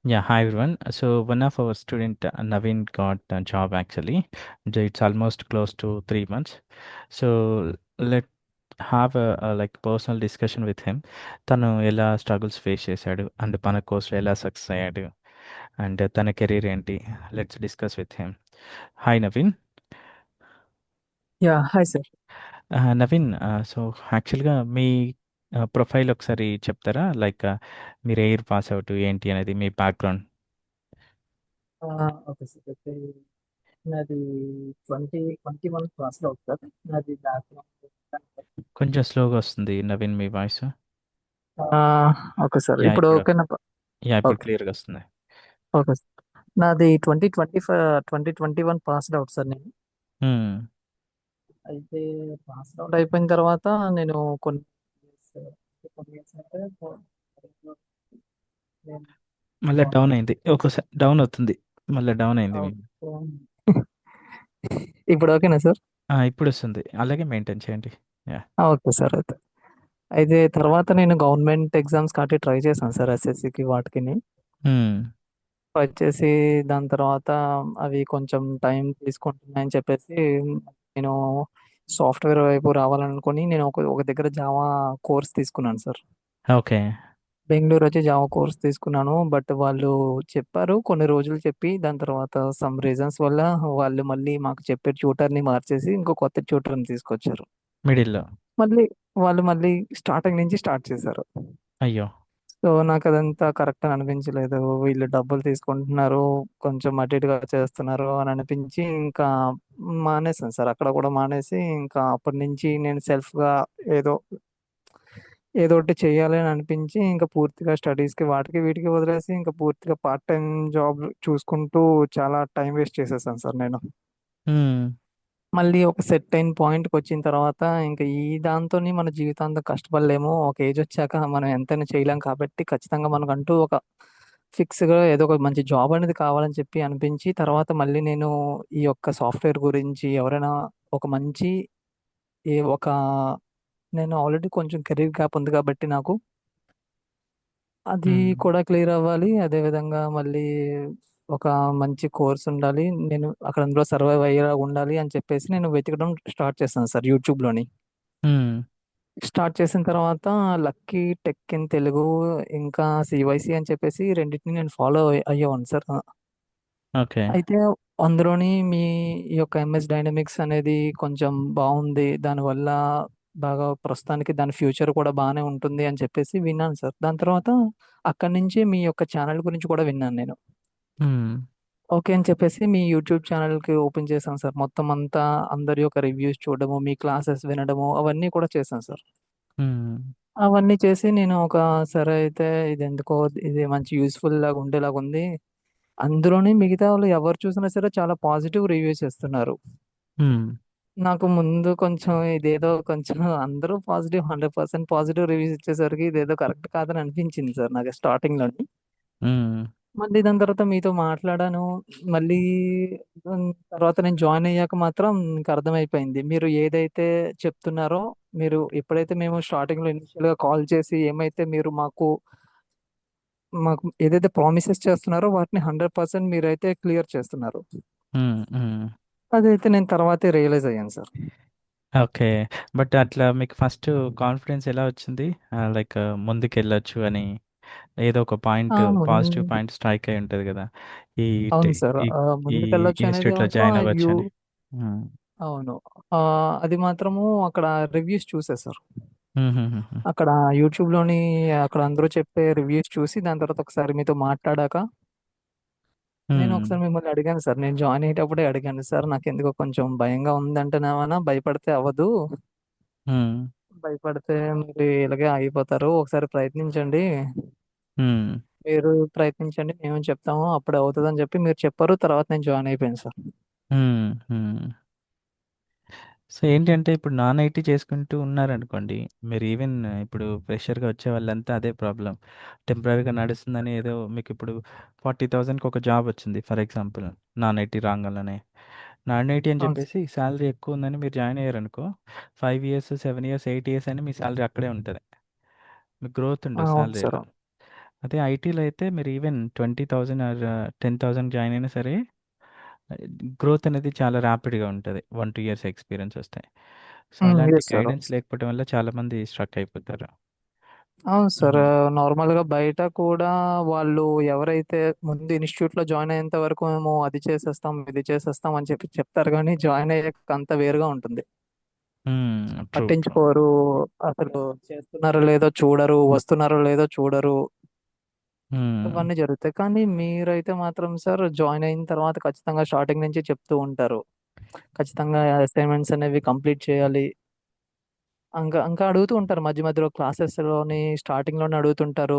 Yeah, hi everyone. So one of our student Naveen got a job actually. It's almost close to 3 months. So let have a like personal discussion with him. తను ఎలా struggles face చేశాడు and మన కోర్స్లో ఎలా success అయ్యాడు and తన career ఏంటి. Let's discuss with him. Hi Naveen. Yeah hi sir. Naveen, so యాక్చువల్గా మీ ప్రొఫైల్ ఒకసారి చెప్తారా? లైక్ మీరు ఎయిర్ పాస్ అవుట్ ఏంటి అనేది మీ బ్యాక్గ్రౌండ్. Okay sir. అయితే నాది 2021 పాస్ అవుట్ సార్. నాది బ్యాక్గ్రౌండ్. కొంచెం స్లోగా వస్తుంది నవీన్ మీ వాయిస్. ఓకే సార్, యా ఇప్పుడు ఇప్పుడు ఓకేనా? ఇప్పుడు ఓకే. క్లియర్గా వస్తుంది. Okay sir. నాది 2021 పాస్డ్ అవుట్ సార్ నేను. హ్మ్. అయితే పాస్డ్ అవుట్ అయిపోయిన తర్వాత నేను కొన్ని కొన్ని years అంటే నేను మళ్ళీ డౌన్ గవర్నమెంట్ అయింది, ఎగ్జామ్స్. ఒకసారి డౌన్ అవుతుంది, మళ్ళీ డౌన్ అయింది మీకు. ఇప్పుడు ఓకేనా సార్? ఇప్పుడు వస్తుంది, అలాగే మెయింటైన్ చేయండి. యా. Okay sir. అయితే అయితే తర్వాత నేను గవర్నమెంట్ ఎగ్జామ్స్ కాటి ట్రై చేశాను సార్, ఎస్ఎస్సికి వాటికి. హ్మ్. వచ్చేసి దాని తర్వాత అవి కొంచెం టైం తీసుకుంటున్నాయని చెప్పేసి నేను సాఫ్ట్వేర్ వైపు రావాలనుకొని నేను ఒక ఒక దగ్గర జావా కోర్స్ తీసుకున్నాను సార్. ఓకే. బెంగళూరు వచ్చి జావా కోర్స్ తీసుకున్నాను. బట్ వాళ్ళు చెప్పారు కొన్ని రోజులు చెప్పి, దాని తర్వాత సమ్ రీజన్స్ వల్ల వాళ్ళు మళ్ళీ మాకు చెప్పే ట్యూటర్ని మార్చేసి ఇంకో కొత్త ట్యూటర్ని తీసుకొచ్చారు. మిడిల్లో. మళ్ళీ వాళ్ళు మళ్ళీ స్టార్టింగ్ నుంచి స్టార్ట్ చేశారు. అయ్యో. సో నాకు అదంతా కరెక్ట్ అని అనిపించలేదు. వీళ్ళు డబ్బులు తీసుకుంటున్నారు, కొంచెం అటు ఇటుగా చేస్తున్నారు అని అనిపించి ఇంకా మానేసాను సార్. అక్కడ కూడా మానేసి ఇంకా అప్పటి నుంచి నేను సెల్ఫ్గా ఏదో ఏదో ఒకటి చేయాలి అని అనిపించి ఇంకా పూర్తిగా స్టడీస్కి వాటికి వీటికి వదిలేసి ఇంకా పూర్తిగా పార్ట్ టైం జాబ్ చూసుకుంటూ చాలా టైం వేస్ట్ చేసేసాను సార్ నేను. హ్మ్. మళ్ళీ ఒక సెట్ అయిన పాయింట్కి వచ్చిన తర్వాత ఇంకా ఈ దాంతోని మన జీవితాంతం కష్టపడలేము. ఒక ఏజ్ వచ్చాక మనం ఎంతైనా చేయలేం కాబట్టి ఖచ్చితంగా మనకంటూ ఒక ఫిక్స్‌గా ఏదో ఒక మంచి జాబ్ అనేది కావాలని చెప్పి అనిపించి, తర్వాత మళ్ళీ నేను ఈ యొక్క సాఫ్ట్‌వేర్ గురించి ఎవరైనా ఒక మంచి ఒక నేను ఆల్రెడీ కొంచెం కెరీర్ గ్యాప్ ఉంది కాబట్టి నాకు అది హ్మ్. కూడా క్లియర్ అవ్వాలి. అదే విధంగా మళ్ళీ ఒక మంచి కోర్స్ ఉండాలి. నేను అక్కడ అందులో సర్వైవ్ అయ్యేలా ఉండాలి అని చెప్పేసి నేను వెతకడం స్టార్ట్ చేశాను సార్ యూట్యూబ్‌లోని. హ్మ్. స్టార్ట్ చేసిన తర్వాత లక్కీ టెక్ ఇన్ తెలుగు, ఇంకా సివైసి అని చెప్పేసి రెండిటిని నేను ఫాలో అయ్యేవాడిని సార్. ఓకే. అయితే అందులోని మీ ఈ యొక్క ఎంఎస్ డైనమిక్స్ అనేది కొంచెం బాగుంది. దానివల్ల బాగా ప్రస్తుతానికి దాని ఫ్యూచర్ కూడా బాగానే ఉంటుంది అని చెప్పేసి విన్నాను సార్. దాని తర్వాత అక్కడి నుంచి మీ యొక్క ఛానల్ గురించి కూడా విన్నాను నేను. హ్మ్. ఓకే అని చెప్పేసి మీ యూట్యూబ్ ఛానల్‌కి ఓపెన్ చేశాను సార్. మొత్తం అంతా అందరి యొక్క రివ్యూస్ చూడడము, మీ క్లాసెస్ వినడము అవన్నీ కూడా చేశాను సార్. హ్మ్. అవన్నీ చేసి నేను ఒక సరే అయితే ఇదెందుకో ఇది మంచి యూజ్‌ఫుల్ లాగా ఉండేలాగుంది. అందులోని మిగతా వాళ్ళు ఎవరు చూసినా సరే చాలా పాజిటివ్ రివ్యూస్ ఇస్తున్నారు. హ్మ్. నాకు ముందు కొంచెం ఇదేదో కొంచెం అందరూ పాజిటివ్ 100% పాజిటివ్ రివ్యూస్ ఇచ్చేసరికి ఇదేదో కరెక్ట్ కాదని అనిపించింది సార్ నాకు స్టార్టింగ్‌లోని. హ్మ్. మళ్ళీ దాని తర్వాత మీతో మాట్లాడాను. మళ్ళీ తర్వాత నేను జాయిన్ అయ్యాక మాత్రం ఇంక అర్థమైపోయింది. మీరు ఏదైతే చెప్తున్నారో, మీరు ఎప్పుడైతే మేము స్టార్టింగ్‌లో ఇనిషియల్‌గా కాల్ చేసి ఏమైతే మీరు మాకు ఏదైతే ప్రామిసెస్ చేస్తున్నారో వాటిని 100% మీరైతే క్లియర్ చేస్తున్నారు. హ్మ్. హ్మ్. అదైతే నేను తర్వాతే రియలైజ్ అయ్యాను సార్. ఓకే. బట్ అట్లా మీకు ఫస్ట్ కాన్ఫిడెన్స్ ఎలా వచ్చింది? లైక్ ముందుకెళ్ళొచ్చు అని ఏదో ఒక పాయింట్, పాజిటివ్ ముందు పాయింట్ స్ట్రైక్ అయి ఉంటది గదా! ఈ టే అవును సార్. ఈ ఈ ముందుకెళ్ళొచ్చు అనేది ఇన్‌స్టిట్యూట్‌లో మాత్రం జాయిన్ అవ్వచ్చని. హ్మ్. అవును. అది మాత్రము అక్కడ రివ్యూస్ చూసా సార్. హుహుహుహు. అక్కడ యూట్యూబ్‌లోని అక్కడ అందరూ చెప్పే రివ్యూస్ చూసి దాని తర్వాత ఒకసారి మీతో మాట్లాడాక నేను హ్మ్. ఒకసారి మిమ్మల్ని అడిగాను సార్. నేను జాయిన్ అయ్యేటప్పుడే అడిగాను సార్. నాకెందుకో కొంచెం భయంగా ఉందంటేనేమన్నా భయపడితే అవ్వదు. హ్మ్. భయపడితే మీరు ఇలాగే ఆగిపోతారు. ఒకసారి ప్రయత్నించండి. హ్మ్. మీరు ప్రయత్నించండి. మేము చెప్తాము. అప్పుడే అవుతదని చెప్పి మీరు చెప్పారు. తర్వాత నేను జాయిన్ అయిపోయాను సార్. హ్మ్. హ్మ్. సో, ఏంటంటే ఇప్పుడు నాన్ ఐటీ చేసుకుంటూ ఉన్నారనుకోండి, మీరు ఈవెన్ ఇప్పుడు ఫ్రెషర్‌గా వచ్చే వాళ్ళంతా అదే ప్రాబ్లమ్. టెంపరరీగా నడుస్తుందని ఏదో మీకిప్పుడు 40,000కి ఒక జాబ్ వచ్చింది ఫర్ ఎగ్జాంపుల్, నాన్ ఐటీ రాంగాలనే. నాన్ ఐటీ అని అవును సార్. చెప్పేసి సాలరీ ఎక్కువ ఉందని మీరు జాయిన్ అయ్యారనుకో, 5 ఇయర్స్, 7 ఇయర్స్, 8 ఇయర్స్ అని మీ సాలరీ అక్కడే ఉంటది. మీకు గ్రోత్ ఉండదు అవును సార్. సాలరీలో. అదే ఐటీలో అయితే మీరు ఈవెన్ 20,000 ఆర్ 10,000 జాయిన్ అయినా సరే గ్రోత్ అనేది చాలా ర్యాపిడ్గా ఉంటుంది. 1-2 ఇయర్స్ ఎక్స్పీరియన్స్ వస్తాయి. సో అలాంటి ఎస్ సార్. గైడెన్స్ లేకపోవడం వల్ల చాలామంది స్ట్రక్ అయిపోతారు. అవును సార్. హ్మ్. నార్మల్గా బయట కూడా వాళ్ళు ఎవరైతే ముందు ఇన్స్టిట్యూట్లో జాయిన్ అయ్యేంత వరకు మేము అది చేసేస్తాం ఇది చేసేస్తాం అని చెప్పి చెప్తారు, కానీ జాయిన్ అయ్యాక అంత వేరుగా ఉంటుంది. True true. పట్టించుకోరు, అసలు చేస్తున్నారో లేదో చూడరు, వస్తున్నారో లేదో చూడరు. ఇవన్నీ జరుగుతాయి. కానీ మీరైతే మాత్రం సార్ జాయిన్ అయిన తర్వాత ఖచ్చితంగా స్టార్టింగ్ నుంచి చెప్తూ ఉంటారు. ఖచ్చితంగా అసైన్మెంట్స్ అనేవి కంప్లీట్ చేయాలి. ఇంకా ఇంకా అడుగుతూ ఉంటారు మధ్య మధ్యలో క్లాసెస్ లోని స్టార్టింగ్ లోనే అడుగుతుంటారు.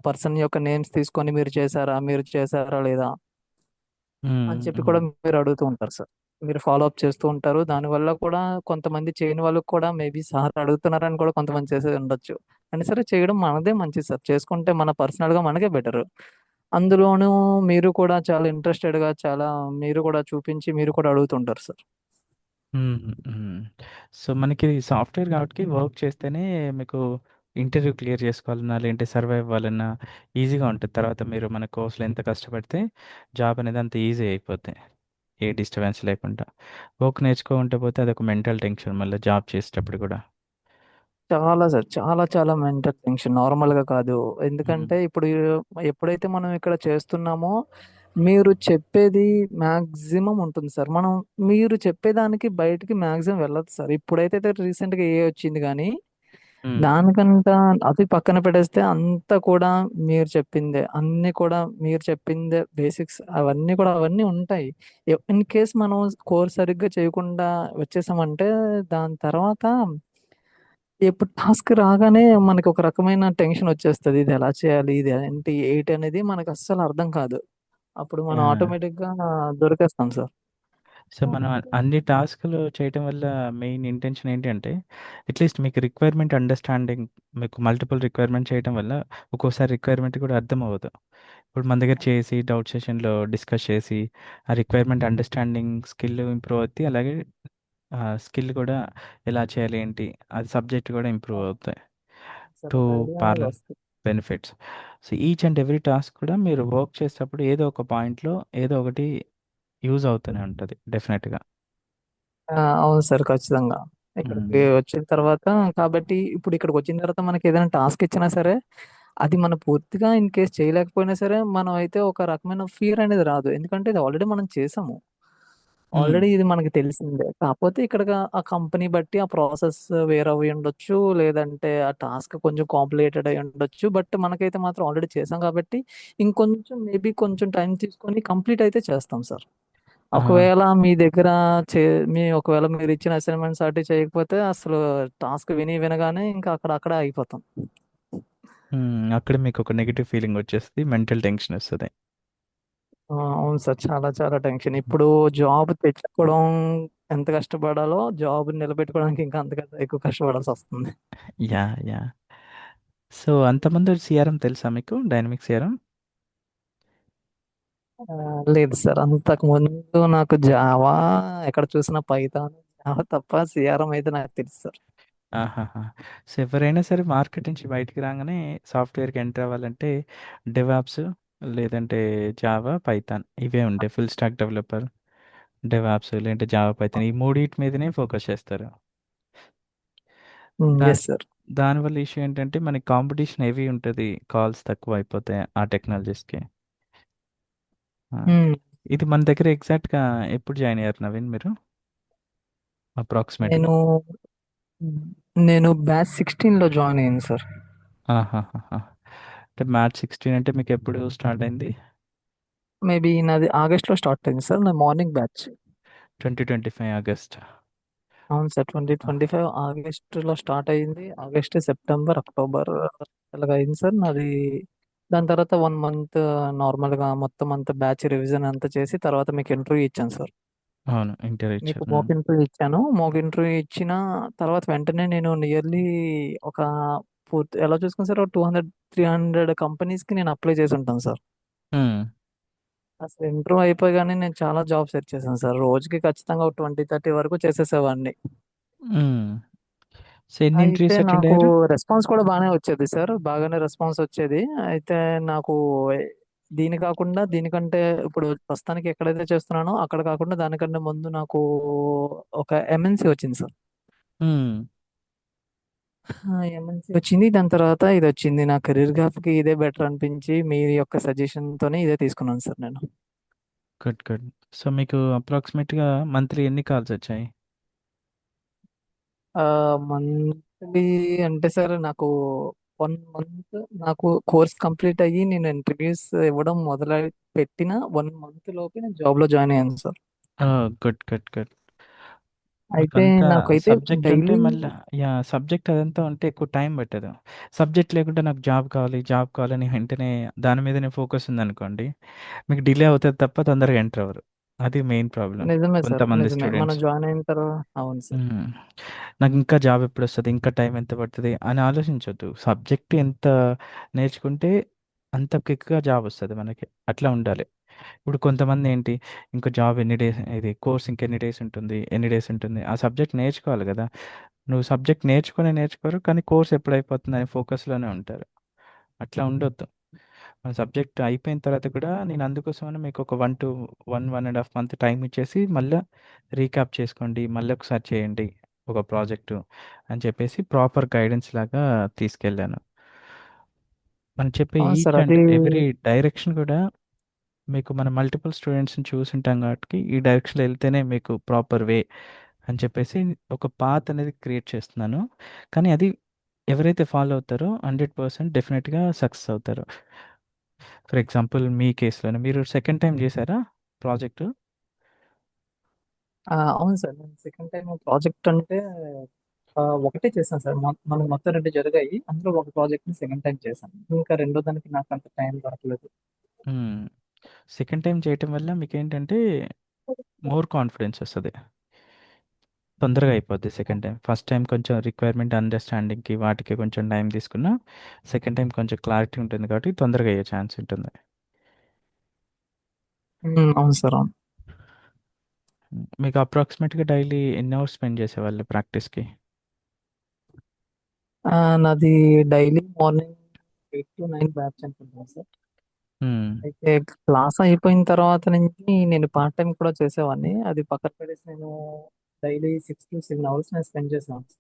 పర్సన్ యొక్క నేమ్స్ తీసుకొని మీరు చేశారా లేదా అని చెప్పి కూడా మీరు అడుగుతూ ఉంటారు సార్. మీరు ఫాలో అప్ చేస్తూ ఉంటారు. దానివల్ల కూడా కొంతమంది చేయని వాళ్ళకి కూడా మేబీ సార్ అడుగుతున్నారని కూడా కొంతమంది చేసే ఉండొచ్చు. కానీ సరే, చేయడం మనదే మంచిది సార్. చేసుకుంటే మన పర్సనల్ గా మనకే బెటర్. అందులోనూ మీరు కూడా చాలా ఇంట్రెస్టెడ్ గా చాలా మీరు కూడా చూపించి మీరు కూడా అడుగుతుంటారు సార్. హ్మ్. హ్మ్. సో, మనకి సాఫ్ట్‌వేర్ కాబట్టి వర్క్ చేస్తేనే మీకు ఇంటర్వ్యూ క్లియర్ చేసుకోవాలన్నా, లేదంటే సర్వైవ్ అవ్వాలన్నా ఈజీగా ఉంటది. తర్వాత మీరు మన కోర్స్‌లో ఎంత కష్టపడితే జాబ్ అనేది అంత ఈజీ అయిపోద్ది. ఏ డిస్టర్బెన్స్ లేకుండా. వర్క్ నేర్చుకుంటూ పోతే అదొక మెంటల్ టెన్షన్ మళ్ళీ జాబ్ చేసేటప్పుడు కూడా. చాలా సార్, చాలా చాలా మెంటల్ టెన్షన్ నార్మల్ గా కాదు. హ్మ్. ఎందుకంటే ఇప్పుడు ఎప్పుడైతే మనం ఇక్కడ చేస్తున్నామో మీరు చెప్పేది మాక్సిమం ఉంటుంది సార్. మీరు చెప్పేదానికి బయటికి మాక్సిమం వెళ్ళదు సార్. ఇప్పుడైతే రీసెంట్ గా ఏ వచ్చింది కానీ హ్మ్. దానికంతా అది పక్కన పెట్టేస్తే అంతా కూడా మీరు చెప్పిందే, అన్ని కూడా మీరు చెప్పిందే బేసిక్స్ అవన్నీ ఉంటాయి. ఇన్ కేస్ మనం కోర్స్ సరిగ్గా చేయకుండా వచ్చేసామంటే దాని తర్వాత ఇప్పుడు టాస్క్ రాగానే మనకి ఒక రకమైన టెన్షన్ వచ్చేస్తది. ఇది ఎలా చేయాలి? ఇది ఏంటి? ఏటి అనేది మనకు అస్సలు అర్థం కాదు. అప్పుడు మనం యాహ్! ఆటోమేటిక్ గా దొరికేస్తాం సార్. సో, మనం అన్ని టాస్క్‌లు చేయటం వల్ల మెయిన్ ఇంటెన్షన్ ఏంటంటే, అట్‌లీస్ట్ మీకు రిక్వైర్మెంట్ అండర్‌స్టాండింగ్ మీకు మల్టిపుల్ రిక్వైర్మెంట్ చేయటం వల్ల ఒక్కోసారి రిక్వైర్మెంట్ కూడా అర్థమవ్వదు. ఇప్పుడు మన దగ్గర చేసి డౌట్ సెషన్‌లో డిస్కస్ చేసి, ఆ రిక్వైర్మెంట్ అండర్‌స్టాండింగ్ స్కిల్ ఇంప్రూవ్ అవుద్ది. అలాగే స్కిల్ కూడా ఎలా చేయాలి ఏంటి, అది సబ్జెక్ట్ కూడా ఇంప్రూవ్ అవుతాయి. సార్ టూ ఒక ఐడియా అనేది పారలల్ వస్తుంది. Benefits. So, each and every task కూడా మీరు వర్క్ చేసేటప్పుడు ఏదో ఒక పాయింట్‌లో ఏదో ఒకటి యూజ్ అవుతూనే ఉంటది డెఫినెట్‌గా. అవును సార్, ఖచ్చితంగా. ఇక్కడికి హ్మ్. వచ్చిన తర్వాత కాబట్టి ఇప్పుడు ఇక్కడికి వచ్చిన తర్వాత మనకి ఏదైనా టాస్క్ ఇచ్చినా సరే అది మనం పూర్తిగా ఇన్ కేస్ చేయలేకపోయినా సరే మనం అయితే ఒక రకమైన ఫియర్ అనేది రాదు. ఎందుకంటే ఇది ఆల్రెడీ మనం చేసాము. హ్మ్. ఆల్రెడీ ఇది మనకి తెలిసిందే. కాకపోతే ఇక్కడ ఆ కంపెనీ బట్టి ఆ ప్రాసెస్ వేరవ్వి ఉండొచ్చు. లేదంటే ఆ టాస్క్ కొంచెం కాంప్లికేటెడ్ అయ్యి ఉండొచ్చు. బట్ మనకైతే మాత్రం ఆల్రెడీ చేసాం కాబట్టి ఇంకొంచెం మేబీ కొంచెం టైం తీసుకొని కంప్లీట్ అయితే చేస్తాం సార్. ఆ! ఒకవేళ మీ దగ్గర చే ఒకవేళ మీరు ఇచ్చిన అసైన్‌మెంట్స్ అటు చేయకపోతే అసలు టాస్క్ వినగానే ఇంకా అక్కడే ఆగిపోతాం. అక్కడ మీకొక నెగెటివ్ ఫీలింగ్ వచ్చేస్తది. మెంటల్ టెన్షన్ ఒస్తది. అవును సార్. చాలా చాలా టెన్షన్. ఇప్పుడు జాబ్ తెచ్చుకోవడం ఎంత కష్టపడాలో జాబ్ నిలబెట్టుకోవడానికి ఇంకా అంతకంటే ఎక్కువ కష్టపడాల్సొస్తుంది. యాహ్! యాహ్! సో, అంతకుముందు సీఆర్ఎం తెలుసా మీకు? డైనమిక్ సీఆర్ఎం? లేదు సార్. అంతకు ముందు నాకు జావా, ఎక్కడ చూసినా పైథాన్, జావా తప్ప సీఆర్ఎం అయితే నాకు తెలుసు సార్. ఆహాహా! సో, ఎవరైనా సరే మార్కెట్ నుంచి బయటికి రాంగానే సాఫ్ట్‌వేర్‌కి ఎంటర్ అవ్వాలంటే డెవాప్స్ లేదంటే జావా, పైథాన్ ఇవే ఉంటాయి. ఫుల్ స్టాక్ డెవలపర్, డెవాప్స్ లేదంటే జావా, పైథాన్ ఈ మూడిటి మీదనే ఫోకస్ చేస్తారు. దాని యెస్ సార్. దానివల్ల ఇష్యూ ఏంటంటే మనకి కాంపిటీషన్ హెవీ ఉంటది. కాల్స్ తక్కువైపోతాయి ఆ టెక్నాలజీస్‌కి. ఆ! హ్మ్. ఇది మన దగ్గర ఎగ్జాక్ట్‌గా ఎప్పుడు జాయిన్ అయ్యారు నవీన్ మీరు? అప్రాక్సిమేట్‌గా? నేను నేను బ్యాచ్ 16లో జాయిన్ అయ్యాను సార్. ఆహాహాహా! అంటే మార్చ్ 16 అంటే మీకెప్పుడు స్టార్ట్ అయింది? మేబీ నాది ఆగస్ట్‌లో స్టార్ట్ అయింది సార్. నాది మార్నింగ్ బ్యాచ్. 2025 ఆగస్ట్. అవును సార్. ఆ! 2025 ఆగస్టులో స్టార్ట్ అయింది. ఆగస్ట్, సెప్టెంబర్, అక్టోబర్ అలాగ అయింది సార్ నాది. దాని తర్వాత 1 మంత్ నార్మల్‌గా మొత్తం అంతా బ్యాచ్ రివిజన్ అంతా చేసి తర్వాత మీకు ఇంటర్వ్యూ ఇచ్చాను సార్. అవును. ఇంటర్వ్యూ మీకు ఇచ్చారు. మాక్ ఇంటర్వ్యూ ఇచ్చాను. మాక్ ఇంటర్వ్యూ ఇచ్చిన తర్వాత వెంటనే నేను నియర్లీ ఒక పూర్తి ఎలా చూసుకున్నా సార్, ఒక 200, 300 కంపెనీస్‌కి నేను అప్లై చేసి ఉంటాను సార్. హ్మ్. అసలు ఇంటర్వ్యూ అయిపోగానే నేను చాలా జాబ్ సెర్చ్ చేశాను సార్. రోజుకి ఖచ్చితంగా ఒక 20, 30 వరకు చేసేసేవాడిని. హ్మ్. సో ఎన్ని అయితే ఇంటర్వ్యూస్ అటెండ్ నాకు అయ్యారు? రెస్పాన్స్ కూడా బాగానే వచ్చేది సార్. బాగానే రెస్పాన్స్ వచ్చేది. అయితే నాకు దీని కాకుండా దీనికంటే ఇప్పుడు ప్రస్తుతానికి ఎక్కడైతే చేస్తున్నానో అక్కడ కాకుండా దానికంటే ముందు నాకు ఒక ఎంఎన్సి వచ్చింది సార్. హ్మ్. ఎంఎన్సి వచ్చింది. దాని తర్వాత ఇది వచ్చింది. నా కెరీర్ గ్రాఫ్ కి ఇదే బెటర్ అనిపించి మీ యొక్క సజెషన్ తోనే ఇదే తీసుకున్నాను సార్ నేను. Good, good. సో మీకు అప్రాక్సిమేట్‌గా మంత్లీ ఎన్ని కాల్స్ వచ్చాయి? మంత్లీ అంటే సార్ నాకు 1 మంత్ నాకు కోర్స్ కంప్లీట్ అయ్యి నేను ఇంటర్వ్యూస్ ఇవ్వడం మొదలు పెట్టిన 1 మంత్ లోపే నేను జాబ్ లో జాయిన్ అయ్యాను sir. Oh! Good, good, good. అయితే మీకంతా నాకైతే సబ్జెక్ట్ ఉంటే డైలీ మళ్ళా యాహ్! సబ్జెక్ట్ అదంతా ఉంటే ఎక్కువ టైం పట్టదు. సబ్జెక్ట్ లేకుంటే నాకు జాబ్ కావాలి, జాబ్ కావాలని వెంటనే దాని మీదనే ఫోకస్ ఉందనుకోండి, మీకు డిలే అవుతది తప్ప తొందరగా ఎంటర్ అవ్వరు. అది మెయిన్ ప్రాబ్లమ్ నిజమే సార్, కొంతమంది నిజమే. మనం స్టూడెంట్స్. జాయిన్ అయిన తర్వాత అవును సార్. హ్మ్. నాకింకా జాబ్ ఎప్పుడొస్తది? ఇంకా టైం ఎంత పడతది? అని ఆలోచించొద్దు. సబ్జెక్ట్ ఎంత నేర్చుకుంటే అంత క్విక్‌గా జాబొస్తది మనకి. అట్లా ఉండాలి. ఇప్పుడు కొంతమంది ఏంటి, ఇంక జాబ్ ఎన్ని డేస్ ఇది కోర్స్ ఇంకెన్ని డేస్ ఉంటుంది? ఎన్ని డేస్ ఉంటుంది? ఆ సబ్జెక్ట్ నేర్చుకోవాలి గదా! నువ్వు సబ్జెక్ట్ నేర్చుకోరు. కానీ కోర్స్ ఎప్పుడైపోతుందని ఫోకస్‌లోనే ఉంటారు. అట్లా ఉండొద్దు. మన సబ్జెక్ట్ అయిపోయిన తర్వాత కూడా నేను అందుకోసమని మీకు ఒక 1 ½ మంత్ టైం ఇచ్చేసి మళ్ళా రీక్యాప్ చేసుకోండి. మళ్ళీ ఒకసారి చేయండి ఒక ప్రాజెక్టు అని చెప్పేసి ప్రాపర్ గైడెన్స్ లాగా తీసుకెళ్ళాను. మనం చెప్పే అవును సార్. ఈచ్ అండ్ అది ఎవ్రీ డైరెక్షన్ కూడా మీకు మనం మల్టిపుల్ స్టూడెంట్స్‌ని చూసుంటాం కాబట్టి ఈ డైరెక్షన్‌లో వెళ్తేనే మీకు ప్రాపర్ వే అని చెప్పేసి ఒక పాత్ అనేది క్రియేట్ చేస్తున్నాను. కానీ అది ఎవరైతే ఫాలో అవుతారో 100% డెఫినిట్‌గా సక్సెస్ అవుతారు. ఫర్ ఎగ్జాంపుల్ మీ కేస్‌లోనే మీరు సెకండ్ టైమ్ చేశారా ప్రాజెక్టు? అవును సార్. నేను సెకండ్ టైం ప్రాజెక్ట్ అంటే ఒకటే చేశాను సార్. మనం మొత్తం 2 జరిగాయి. అందులో ఒక ప్రాజెక్ట్ ని సెకండ్ టైం చేశాను. ఇంకా రెండో దానికి నాకు అంత టైం దొరకలేదు. హ్మ్. సెకండ్ టైమ్ చేయటం వల్ల మీకేంటంటే మోర్ కాన్ఫిడెన్స్ వస్తది. తొందరగా అయిపోద్ది సెకండ్ టైమ్. ఫస్ట్ టైమ్ కొంచెం రిక్వైర్మెంట్ అండర్‌స్టాండింగ్‌కి వాటికి కొంచెం టైం తీసుకున్నా, సెకండ్ టైమ్ కొంచెం క్లారిటీ ఉంటుంది కాబట్టి తొందరగా అయ్యే ఛాన్స్ ఉంటుంది. అవును సార్. అవును. మీకు అప్రాక్సిమేట్‌గా డైలీ ఎన్ని అవర్స్ స్పెండ్ చేసేవాళ్ళు ప్రాక్టీస్‌కి? నాది డైలీ మార్నింగ్ 8-9 బ్యాచ్ అనుకుంటున్నాను సార్. హ్మ్. అయితే క్లాస్ అయిపోయిన తర్వాత నుంచి నేను పార్ట్ టైం కూడా చేసేవాడిని. అది పక్కన పెట్టేసి నేను డైలీ 6-7 అవర్స్ నేను స్పెండ్ చేసేవాడిని.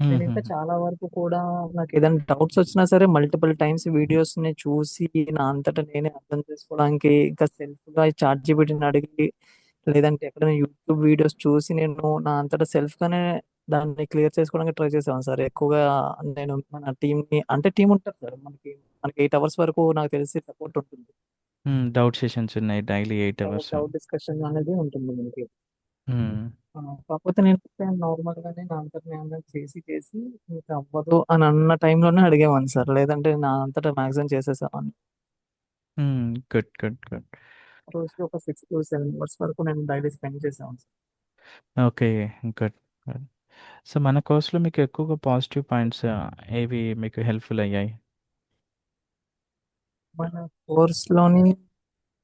నేను ఇంకా హుహుహు. చాలా వరకు కూడా నాకు ఏదైనా డౌట్స్ వచ్చినా సరే మల్టిపుల్ టైమ్స్ వీడియోస్ ని చూసి నా అంతటా నేనే అర్థం చేసుకోవడానికి ఇంకా సెల్ఫ్ గా చాట్ జీపీటీని అడిగి లేదంటే ఎక్కడైనా యూట్యూబ్ వీడియోస్ చూసి నేను నా అంతటా సెల్ఫ్ గానే దాన్ని క్లియర్ చేసుకోవడానికి ట్రై చేసేవాను సార్. ఎక్కువగా నేను మన టీమ్ ని అంటే టీం ఉంటారు సార్ మనకి 8 అవర్స్ వరకు నాకు తెలిసి సపోర్ట్ ఉంటుంది. హ్మ్. డౌట్ సెషన్స్ ఉన్నాయి డైలీ 8 అవర్స్. డౌట్ డిస్కషన్ అనేది ఉంటుంది మనకి. హ్మ్. కాకపోతే నేను నార్మల్ గానే నా అంతట నేను చేసి ఇంకా అవ్వదు అని అన్న టైంలోనే అడిగేవాడిని సార్. లేదంటే నా అంతటా మాక్సిమం చేసేసేవాడిని. హ్మ్. Good, good, good. రోజుకి ఒక 6-7 అవర్స్ వరకు నేను డైలీ స్పెండ్ చేసేవాడిని sir. Okay. Good, good. So, మన కోర్స్‌లో మీకు ఎక్కువగా పాజిటివ్ పాయింట్స్ ఏవి మీకు హెల్ప్‌ఫుల్ అయ్యాయి? మన కోర్స్ లోని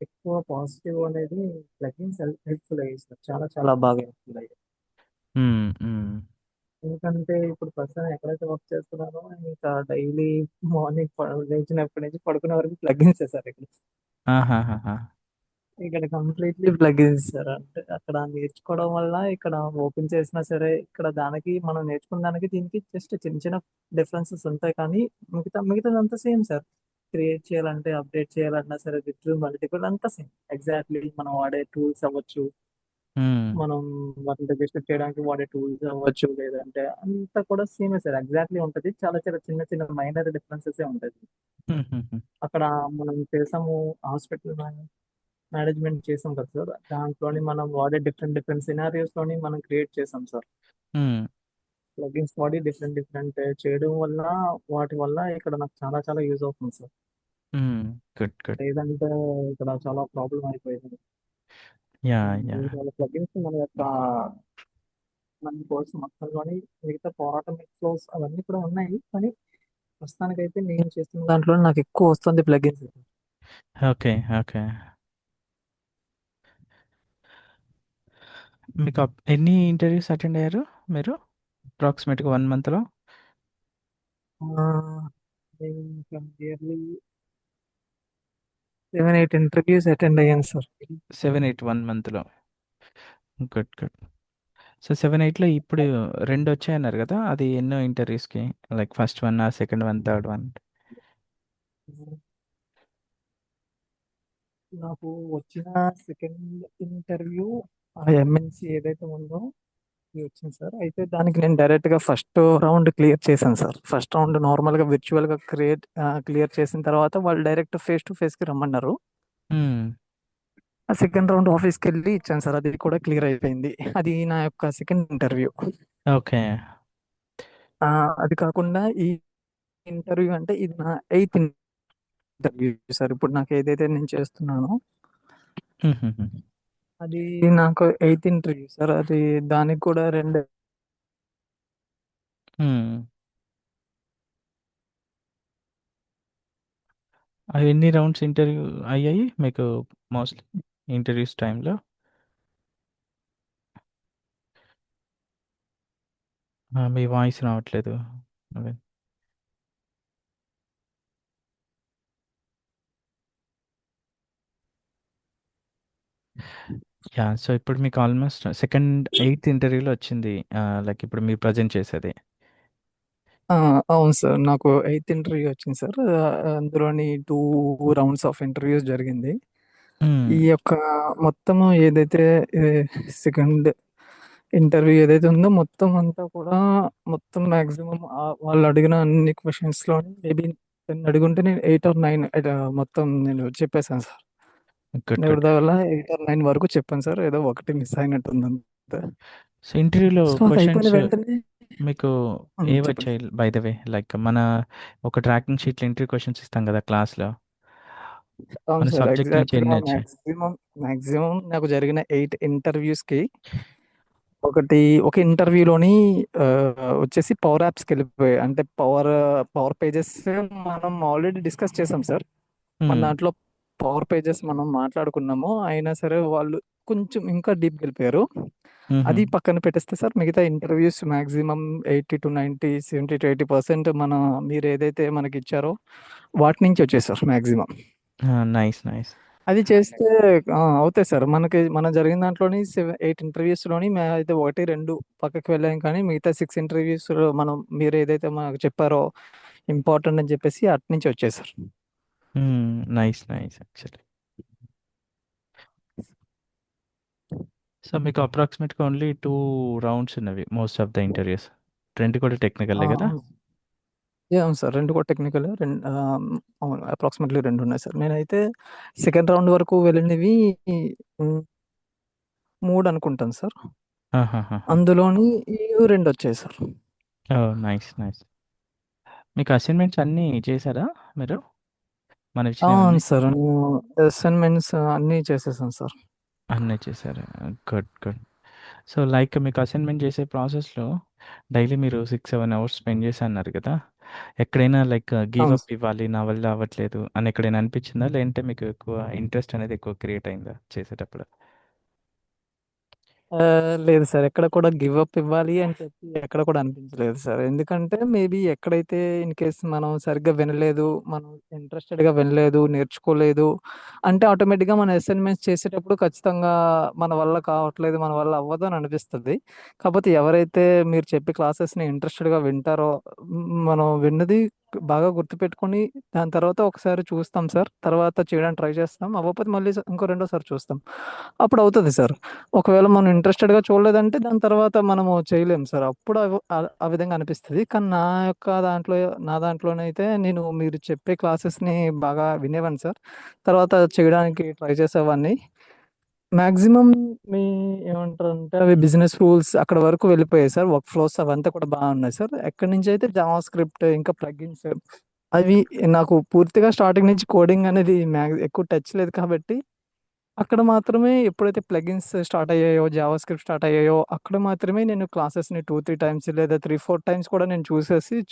ఎక్కువ పాజిటివ్ అనేది ప్లగిన్స్ హెల్ప్ఫుల్ అయ్యాయి సార్. చాలా చాలా బాగా హెల్ప్ఫుల్ అయ్యాయి. హ్మ్. హ్మ్. ఎందుకంటే ఇప్పుడు ప్రస్తుతం ఎక్కడైతే వర్క్ చేస్తున్నానో ఇంకా డైలీ మార్నింగ్ లేచినప్పటి నుంచి పడుకునే వరకు ప్లగిన్స్ సార్ ఇక్కడ. ఆహాహాహా! ఇక్కడ కంప్లీట్లీ ప్లగిన్స్ సార్. అంటే అక్కడ నేర్చుకోవడం వల్ల ఇక్కడ ఓపెన్ చేసినా సరే ఇక్కడ దానికి మనం నేర్చుకున్న దానికి దీనికి జస్ట్ చిన్న చిన్న డిఫరెన్సెస్ ఉంటాయి కానీ మిగతాదంతా సేమ్ సార్. క్రియేట్ చేయాలంటే అప్డేట్ చేయాలన్నా సరే విత్ మల్టిపుల్ అంతా సేమ్. ఎగ్జాక్ట్లీ మనం వాడే టూల్స్ అవ్వచ్చు, హ్మ్. మనం వాటిని రిజిస్టర్ చేయడానికి వాడే టూల్స్ అవ్వచ్చు, లేదంటే అంతా కూడా సేమే సార్. ఎగ్జాక్ట్లీ ఉంటుంది. చాలా చాలా చిన్న చిన్న మైనర్ డిఫరెన్సెస్ ఉంటుంది. హుహుహు. అక్కడ మనం చేసాము హాస్పిటల్ మేనేజ్మెంట్ చేసాం కదా సార్. దాంట్లోని మనం వాడే డిఫరెంట్ డిఫరెంట్ సినారియోస్ లోని మనం క్రియేట్ చేసాం సార్. హ్మ్. ప్లగిన్స్ వాడి డిఫరెంట్ డిఫరెంట్ చేయడం వల్ల వాటి వల్ల ఇక్కడ నాకు చాలా చాలా యూజ్ అవుతుంది సార్. హ్మ్. Good, good. లేదంటే ఇక్కడ చాలా ప్రాబ్లం అయిపోయింది. యాహ్! యాహ్! ప్లగిన్స్ మన కోర్స్ మొత్తంలోని మిగతా ఆటోమేటిక్ ఫ్లోస్ అవన్నీ కూడా ఉన్నాయి కానీ ప్రస్తుతానికైతే నేను చేస్తున్న దాంట్లో నాకు ఎక్కువ వస్తుంది ప్లగిన్స్. ఓకే. ఓకే. మీకు ఎన్ని ఇంటర్వ్యూస్ అటెండ్ అయ్యారు మీరు? అప్రాక్సిమేట్గా 1 మంత్లో? నేను నియర్లీ 7-8 ఇంటర్వ్యూస్ అటెండ్ అయ్యాను సార్. 7-8 1 మంత్లో. Good good. సో 7-8లో ఇప్పుడు రెండు వచ్చాయన్నారు కదా, అది ఎన్నో ఇంటర్వ్యూస్కి? Like first one, second one, third one? నాకు వచ్చిన సెకండ్ ఇంటర్వ్యూ ఆ ఎంఎన్సి ఏదైతే ఉందో ఇది వచ్చింది సార్. అయితే దానికి నేను డైరెక్ట్ గా ఫస్ట్ రౌండ్ క్లియర్ చేశాను సార్. ఫస్ట్ రౌండ్ నార్మల్ గా విర్చువల్ గా క్లియర్ చేసిన తర్వాత వాళ్ళు డైరెక్ట్ ఫేస్ టు ఫేస్ కి రమ్మన్నారు. ఆ సెకండ్ రౌండ్ ఆఫీస్కి వెళ్ళి ఇచ్చాను సార్. అది కూడా క్లియర్ అయిపోయింది. అది నా యొక్క సెకండ్ ఇంటర్వ్యూ. ఓకే. అది కాకుండా ఈ ఇంటర్వ్యూ అంటే ఇది నా ఎయిత్ ఇంటర్వ్యూ సార్. ఇప్పుడు నాకు ఏదైతే నేను చేస్తున్నానో అది నాకు ఎయిత్ ఇంటర్వ్యూ సార్. అది దానికి కూడా రెండు అవి ఎన్ని రౌండ్స్ ఇంటర్వ్యూ అయ్యాయి మీకు మోస్ట్లీ ఇంటర్వ్యూస్ టైంలో? మీ వాయిస్ రావట్లేదు. అదే. యాహ్! సో, ఇప్పుడు మీకు ఆల్మోస్ట్ సెకండ్ ఎయిత్ ఇంటర్వ్యూలో వచ్చింది. లైక్ ఇప్పుడు మీరు ప్రెజెంట్ చేసేది. ఆ! అవును సార్. నాకు ఎయిత్ ఇంటర్వ్యూ వచ్చింది సార్. అందులోని 2 రౌండ్స్ ఆఫ్ ఇంటర్వ్యూస్ జరిగింది. హ్మ్. ఈ యొక్క మొత్తము ఏదైతే సెకండ్ ఇంటర్వ్యూ ఏదైతే ఉందో మొత్తం అంతా కూడా మొత్తం మాక్సిమం వాళ్ళు అడిగిన అన్ని క్వశ్చన్స్‌లోని మేబీ 10 అడుగుంటే నేను 8 ఆర్ 9 మొత్తం నేను చెప్పేసాను సార్. గుడ్. దేవుడి గుడ్. దయ వల్ల 8 ఆర్ 9 వరకు చెప్పాను సార్. ఏదో ఒకటి మిస్ అయినట్టుంది అంతే. సో, ఇంటర్వ్యూలో సో, అది అయిపోయిన క్వెషన్స్ వెంటనే మీకు చెప్పండి ఏవొచ్చాయి sir. By the way? Like మన ఒక ట్రాకింగ్ షీట్‌లో ఇంటర్వ్యూ క్వెషన్స్ ఇస్తాం కదా క్లాస్‌లో. అవును మన సార్. సబ్జెక్ట్ నుంచి ఎగ్జాక్ట్‌గా ఎన్నొచ్చాయి? మాక్సిమం నాకు జరిగిన 8 ఇంటర్వ్యూస్‌కి ఒకటి ఒక ఇంటర్వ్యూలోని వచ్చేసి పవర్ యాప్స్‌కెళ్ళిపోయాయి. అంటే పవర్ పేజెస్ మనం ఆల్రెడీ డిస్కస్ చేసాం సార్. మన హ్మ్. దాంట్లో పవర్ పేజెస్ మనం మాట్లాడుకున్నాము. అయినా సరే వాళ్ళు కొంచెం ఇంకా డీప్‌గా వెళ్ళిపోయారు. హుహు. అది పక్కన పెట్టేస్తే సార్ మిగతా ఇంటర్వ్యూస్ మాక్సిమం 80-90, 70-80% మీరేదైతే మనకిచ్చారో వాటి నుంచి వచ్చాయి సార్ మాక్సిమం. నైస్. నైస్. అది చేస్తే అవుతాయి సార్. మన జరిగిన దాంట్లోని 8 ఇంటర్వ్యూస్‌లోని మేమైతే 1, 2 పక్కకి వెళ్ళాం కానీ మిగతా 6 ఇంటర్వ్యూస్‌లో మీరేదైతే మాకు చెప్పారో ఇంపార్టెంట్ అని చెప్పేసి అటునుంచి వచ్చాయి sir. Nice. Nice actually. So, మీకు అప్రాక్సిమేట్‌గా ఓన్లీ 2 రౌండ్స్ ఉన్నవి మోస్ట్ ఆఫ్ ద ఇంటర్వ్యూస్. 2 కూడా టెక్నికలే కదా? అవును. అవును సార్. 2 కూడా టెక్నికలే. అవును. అప్రాక్సిమేట్‌లీ 2 ఉన్నాయి సార్. నేనైతే సెకండ్ రౌండ్ వరకు వెళ్ళినవి హ్మ్, 3 అనుకుంటాను సార్. ఆహాహాహా! అందులోని ఇవి 2 వచ్చాయి సార్. ఓహ్! నైస్. నైస్. మీకు అసైన్‌మెంట్స్ అన్నీ చేసారా మీరు? మనమిచ్చినవన్నీ? అవును సార్. నేను అసైన్‌మెంట్స్ అన్నీ చేసేసాను సార్. అన్నీ చేశారు. గుడ్. గుడ్. సో, లైక్ మీకు అసైన్‌మెంట్ చేసే ప్రాసెస్‌లో డైలీ మీరు 6, 7 అవర్స్ స్పెండ్ చేశా అన్నారు కదా! ఎక్కడైనా లైక్ గివ్ అవును అప్ సార్. ఇవ్వాలి, నా వల్ల అవ్వట్లేదు అని ఎక్కడైనా అనిపించిందా? లేదంటే మీకు ఎక్కువ ఇంట్రెస్ట్ అనేది ఎక్కువ క్రియేట్ అయిందా చేసేటప్పుడు? లేదు సార్. ఎక్కడ కూడా గివ్ అప్ ఇవ్వాలి అని చెప్పి ఎక్కడ కూడా అనిపించలేదు సార్. ఎందుకంటే మేబీ ఎక్కడైతే ఇన్ కేస్ మనం సరిగ్గా వినలేదు, మనం ఇంట్రెస్టెడ్‌గా వినలేదు, నేర్చుకోలేదు అంటే ఆటోమేటిక్‌గా మన అసైన్‌మెంట్స్ చేసేటప్పుడు ఖచ్చితంగా మన వల్ల కావట్లేదు, మన వల్ల అవ్వదు అని అనిపిస్తది. కాకపోతే ఎవరైతే మీరు చెప్పే క్లాసెస్‌ని ఇంట్రెస్టెడ్‌గా వింటారో మనం విన్నది బాగా గుర్తుపెట్టుకొని దాని తర్వాత ఒకసారి చూస్తాం సార్. తర్వాత చేయడానికి ట్రై చేస్తాం. అవ్వకపోతే మళ్ళీ ఇంకో రెండోసారి చూస్తాం. అప్పుడు అవుతది సార్. ఒకవేళ మనం ఇంట్రెస్టెడ్‌గా చూడలేదంటే దాని తర్వాత మనము చేయలేము సార్. అప్పుడు ఆ విధంగా అనిపిస్తది. కానీ నా దాంట్లోనైతే నేను మీరు చెప్పే క్లాసెస్‌ని బాగా వినేవాడిని సార్. తర్వాత చేయడానికి ట్రై చేసేవాడిని. మాక్సిమం మీ ఏమంటారంటే అవి బిజినెస్ రూల్స్ అక్కడ వరకు వెళ్ళిపోయాయి సార్. వర్క్ ఫ్లోస్ అవంతా కూడా బాగున్నాయి సార్. ఎక్కడి నుంచైతే జావా స్క్రిప్ట్ ఇంకా ప్లగిన్స్ అవి నాకు పూర్తిగా స్టార్టింగ్ నుంచి కోడింగ్ అనేది ఎక్కువ టచ్ లేదు కాబట్టి అక్కడ మాత్రమే ఎప్పుడైతే ప్లగిన్స్ స్టార్ట్ అయ్యాయో, జావా స్క్రిప్ట్ స్టార్ట్ అయ్యాయో, అక్కడ మాత్రమే నేను క్లాసెస్‌ని 2, 3 టైమ్స్ లేదా 3, 4 టైమ్స్ కూడా నేను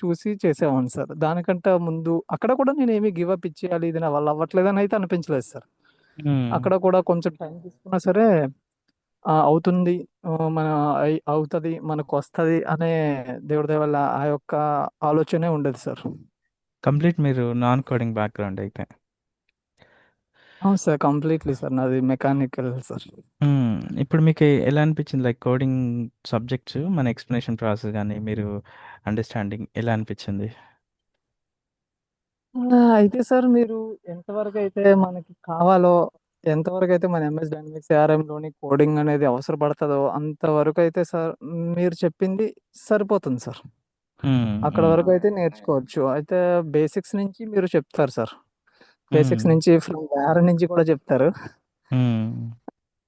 చూసి చేసేవాడిని సార్. దానికంటే ముందు అక్కడ కూడా నేనేమి గివ్ అప్ ఇచ్చేయాలి, ఇది నా వల్ల అవ్వట్లేదని అయితే అనిపించలేదు సార్. హ్మ్. అక్కడ కూడా కొంచెం టైం తీసుకున్నా సరే అవుతుంది. మన అవుతది, మనకొస్తది అనే దేవుడి దయ వల్ల ఆ యొక్క ఆలోచనే ఉండదు సార్. కంప్లీట్ మీరు నాన్ కోడింగ్ బ్యాక్‌గ్రౌండ్ అయితే. అవును సార్. Completely sir. నాది మెకానికల్ సార్. హ్మ్. ఇప్పుడు మీకు ఎలా అనిపించింది? లైక్ కోడింగ్ సబ్జెక్ట్స్ మన ఎక్స్‌ప్లనేషన్ ప్రాసెస్ గాని, మీరు అండర్‌స్టాండింగ్ ఎలా అనిపించింది? అయితే సార్ మీరు ఎంతవరకైతే మనకి కావాలో, ఎంతవరకైతే మన ఎంఎస్ డైనమిక్స్ ఏఆర్ఎంలోని కోడింగ్ అనేది అవసరపడతదో అంతవరకైతే సార్ మీరు చెప్పింది సరిపోతుంది సార్. హ్మ్. అక్కడ హ్మ్. వరకైతే నేర్చుకోవచ్చు. అయితే బేసిక్స్ నుంచి మీరు చెప్తారు సార్. హ్మ్. బేసిక్స్ నుంచి ఫ్రమ్ వేర్ నుంచి కూడా చెప్తారు. హ్మ్.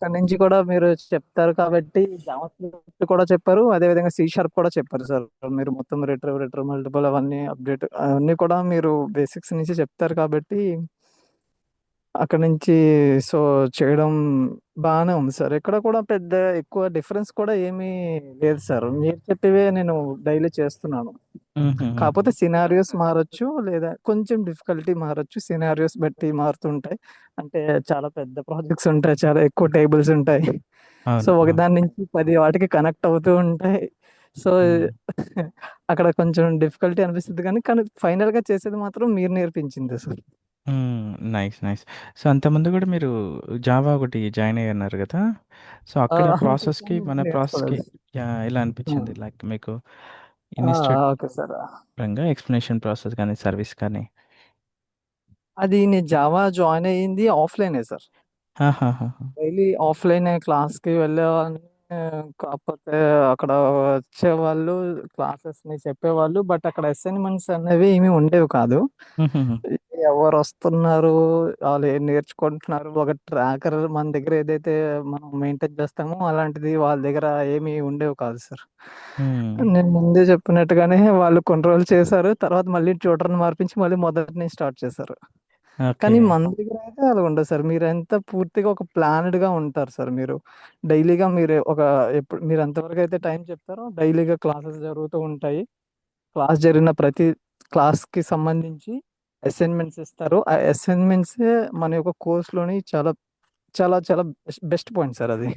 అక్కడి నుంచి కూడా మీరు చెప్తారు కాబట్టి జావా స్క్రిప్ట్ కూడా చెప్పారు. అదే విధంగా సి షార్ప్ కూడా చెప్పారు సార్. మీరు మొత్తం రిట్రీవ్ మల్టిపుల్ అవన్నీ అప్డేట్ అవన్నీ కూడా మీరు బేసిక్స్ నుంచి చెప్తారు కాబట్టి అక్కడి నుంచి సో చేయడం బానే ఉంది సార్. ఎక్కడ కూడా పెద్ద ఎక్కువ డిఫరెన్స్ కూడా ఏమీ లేదు సార్. మీరు చెప్పేవే నేను డైలీ చేస్తున్నాను. హుహుహుహు. కాపోతే సినారియోస్ మారొచ్చు. లేదా కొంచెం డిఫికల్టీ మారొచ్చు. సినారియోస్ బట్టి మారుతుంటాయి. అంటే చాలా పెద్ద ప్రాజెక్ట్స్ ఉంటాయి. చాలా ఎక్కువ టేబుల్స్ ఉంటాయి. సో, అవును. అవును. ఒకదాని నుంచి 10 వాటికి కనెక్ట్ అవుతూ ఉంటాయి. సో, హ్మ్. అక్కడ కొంచెం డిఫికల్టీ అనిపిస్తది కానీ ఫైనల్‌గా చేసేది మాత్రం మీరు నేర్పించిందే సార్. హ్మ్. నైస్. నైస్. సో, అంతకుముందు గూడా మీరు జావా ఒకటి జాయిన్ అయ్యన్నారు గదా! సో, అక్కడ అవును సార్. ప్రాసెస్‌కి, కానీ మన ప్రాసెస్‌కి నేర్చుకోలేదు. ఎలా హ్మ్. అనిపించింది? లైక్ మీకు ఇన్‌స్టిట్యూట్ ఓకే సార్. పరంగా ఎక్స్‌ప్లనేషన్ ప్రాసెస్ గాని, సర్వీస్ కానీ? అది నేను జావా జాయిన్ అయ్యింది ఆఫ్‌లైనే సార్. ఆహాహాహా! డైలీ ఆఫ్‌లైనే క్లాస్‌కి వెళ్ళేవాడిని. కాకపోతే అక్కడ వచ్చేవాళ్ళు, క్లాసెస్‌ని చెప్పేవాళ్ళు. బట్ అక్కడ అసైన్‌మెంట్స్ అనేవి ఏమి ఉండేవి కాదు. హుహుహు. ఎవరొస్తున్నారు, ఆళ్ళు ఏం నేర్చుకుంటున్నారు, ఒక ట్రాకర్ మన దగ్గర ఏదైతే మనం మెయింటైన్ చేస్తామో అలాంటిది వాళ్ళ దగ్గర ఏమి ఉండేవి కాదు సార్. హ్మ్. నేను ముందే చెప్పినట్టుగానే వాళ్ళు కొన్ని రోజులు చేశారు. తర్వాత మళ్ళీ ట్యూటర్‌ని మార్పించి మళ్ళీ మొదటి నుంచి స్టార్ట్ చేశారు. ఓకే. కానీ మన దగ్గరైతే అలా ఉండదు సార్. మీరంతా పూర్తిగా ఒక ప్లాన్డ్‌గా ఉంటారు సార్ మీరు. డైలీగా మీరు ఒక ఎప్పుడు మీరు ఎంతవరకైతే టైం చెప్తారో డైలీగా క్లాసెస్ జరుగుతూ ఉంటాయి. క్లాస్ జరిగిన ప్రతి క్లాస్‌కి సంబంధించి అసైన్‌మెంట్స్ ఇస్తారు. ఆ అసైన్‌మెంట్సే మన యొక్క కోర్స్‌లోని చాలా, చాలా బెస్ట్ పాయింట్ సార్ అది.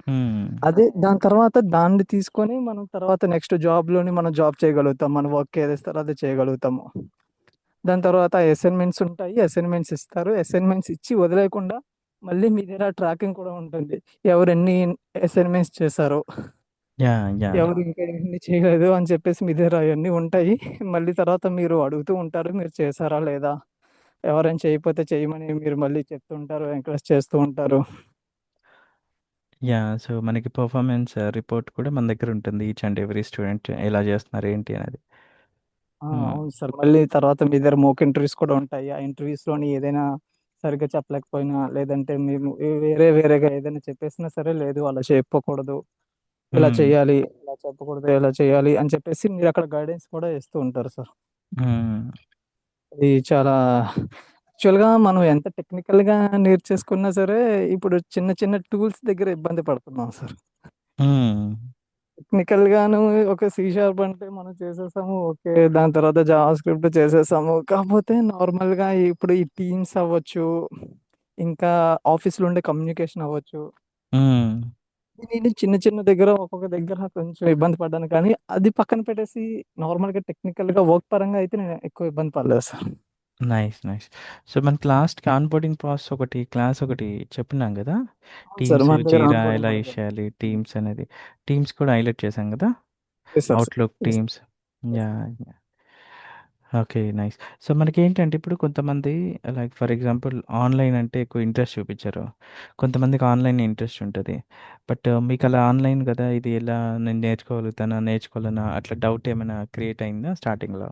హ్మ్. అదే దాని తర్వాత దాన్ని తీసుకొని మనం తర్వాత నెక్స్ట్ జాబ్‌లోని మనం జాబ్ చేయగలుగుతాం. మన వర్క్ ఏదిస్తారో అది చేయగలుగుతాము. దాని తర్వాత అసైన్‌మెంట్స్ ఉంటాయి. అసైన్‌మెంట్స్ ఇస్తారు. అసైన్‌మెంట్స్ ఇచ్చి వదిలేయకుండా మళ్ళీ మీ దగ్గర ట్రాకింగ్ కూడా ఉంటుంది. ఎవరెన్ని అసైన్‌మెంట్స్ చేశారో, యాహ్! యాహ్! ఎవరు ఇంకా ఎన్ని చేయలేదు అని చెప్పేసి మీ దగ్గర అయన్నీ ఉంటాయి. మళ్ళీ తర్వాత మీరు అడుగుతూ ఉంటారు. మీరు చేశారా లేదా? ఎవరైనా చేయకపోతే చేయమని మీరు మళ్ళీ చెప్తుంటారు. ఎంకరేజ్ చేస్తూ ఉంటారు. యాహ్! సో, మనకి పెర్ఫార్మన్స్ రిపోర్ట్ కూడా మన దగ్గర ఉంటుంది. ఈచ్ అండ్ ఎవ్రీ స్టూడెంట్ ఎలా చేస్తున్నారు, ఏంటి అనేది. హ్మ్. అవును సార్. మళ్ళీ తర్వాత మీ దగ్గర మోక్ ఇంటర్వ్యూస్ కూడా ఉంటాయి. ఆ ఇంటర్వ్యూస్‌లోని ఏదైనా సరిగ్గా చెప్పలేకపోయినా, లేదంటే మేము వేరేగా ఏదైనా చెప్పేసినా సరే, లేదు అలా చెప్పకూడదు. ఇలా హ్మ్. చేయాలి, ఇలా చెప్పకూడదు, ఇలా చేయాలి అని చెప్పేసి మీరక్కడ గైడెన్స్ కూడా ఇస్తూ ఉంటారు సార్. హ్మ్. ఇది చాలా యాక్చువల్‌గా మనం ఎంత టెక్నికల్‌గా నేర్చేసుకున్నా సరే, ఇప్పుడు చిన్న చిన్న టూల్స్ దగ్గర ఇబ్బంది పడుతున్నాం సార్. హ్మ్. టెక్నికల్‌గాను ఒక సి షార్ప్ అంటే మనం చేసేసాము. ఓకే. దాని తర్వాత జావా స్క్రిప్ట్ చేసేసాము. కాకపోతే నార్మల్‌గా ఇప్పుడు ఈ టీమ్స్ అవ్వచ్చు, ఇంకా ఆఫీస్‌లో ఉండే కమ్యూనికేషన్ అవ్వచ్చు. హ్మ్. నేను చిన్న చిన్న దగ్గర ఒక్కొక్క దగ్గర కొంచెం ఇబ్బంది పడ్డాను కానీ, అది పక్కన పెట్టేసి నార్మల్‌గా టెక్నికల్‌గా వర్క్ పరంగా అయితే నేను ఎక్కువ ఇబ్బంది పడలేదు సార్. నైస్. నైస్. సో, మనకి లాస్ట్‌కి ఆన్‌బోర్డింగ్ ప్రాసెస్ ఒకటి, క్లాస్ ఒకటి చెప్పున్నాం గదా! అవును సార్. టీమ్స్, మన దగ్గర జీరా ఆన్‌బోర్డింగ్ ఎలా కూడా యూజ్ చేయాలి, టీమ్స్ అనేది. టీమ్స్ కూడా హైలైట్ చేశాం గదా! చేశారు sir. Outlook yes. Teams. Yeah! Yeah! Okay. Nice. So, మనకేంటంటే ఇప్పుడు కొంతమంది లైక్ ఫర్ ఎగ్జాంపుల్ ఆన్‌లైన్ అంటే ఎక్కువ ఇంట్రెస్ట్ చూపిచ్చరు. కొంతమందికి ఆన్‌లైన్ ఇంట్రెస్ట్ ఉంటది. బట్ మీకలా ఆన్‌లైన్ గదా! ఇది ఎలా నేను నేర్చుకోగలుగుతానా? నేర్చుకోలేనా? అట్లా డౌట్ ఏమైనా క్రియేట్ అయిందా స్టార్టింగ్‌లో?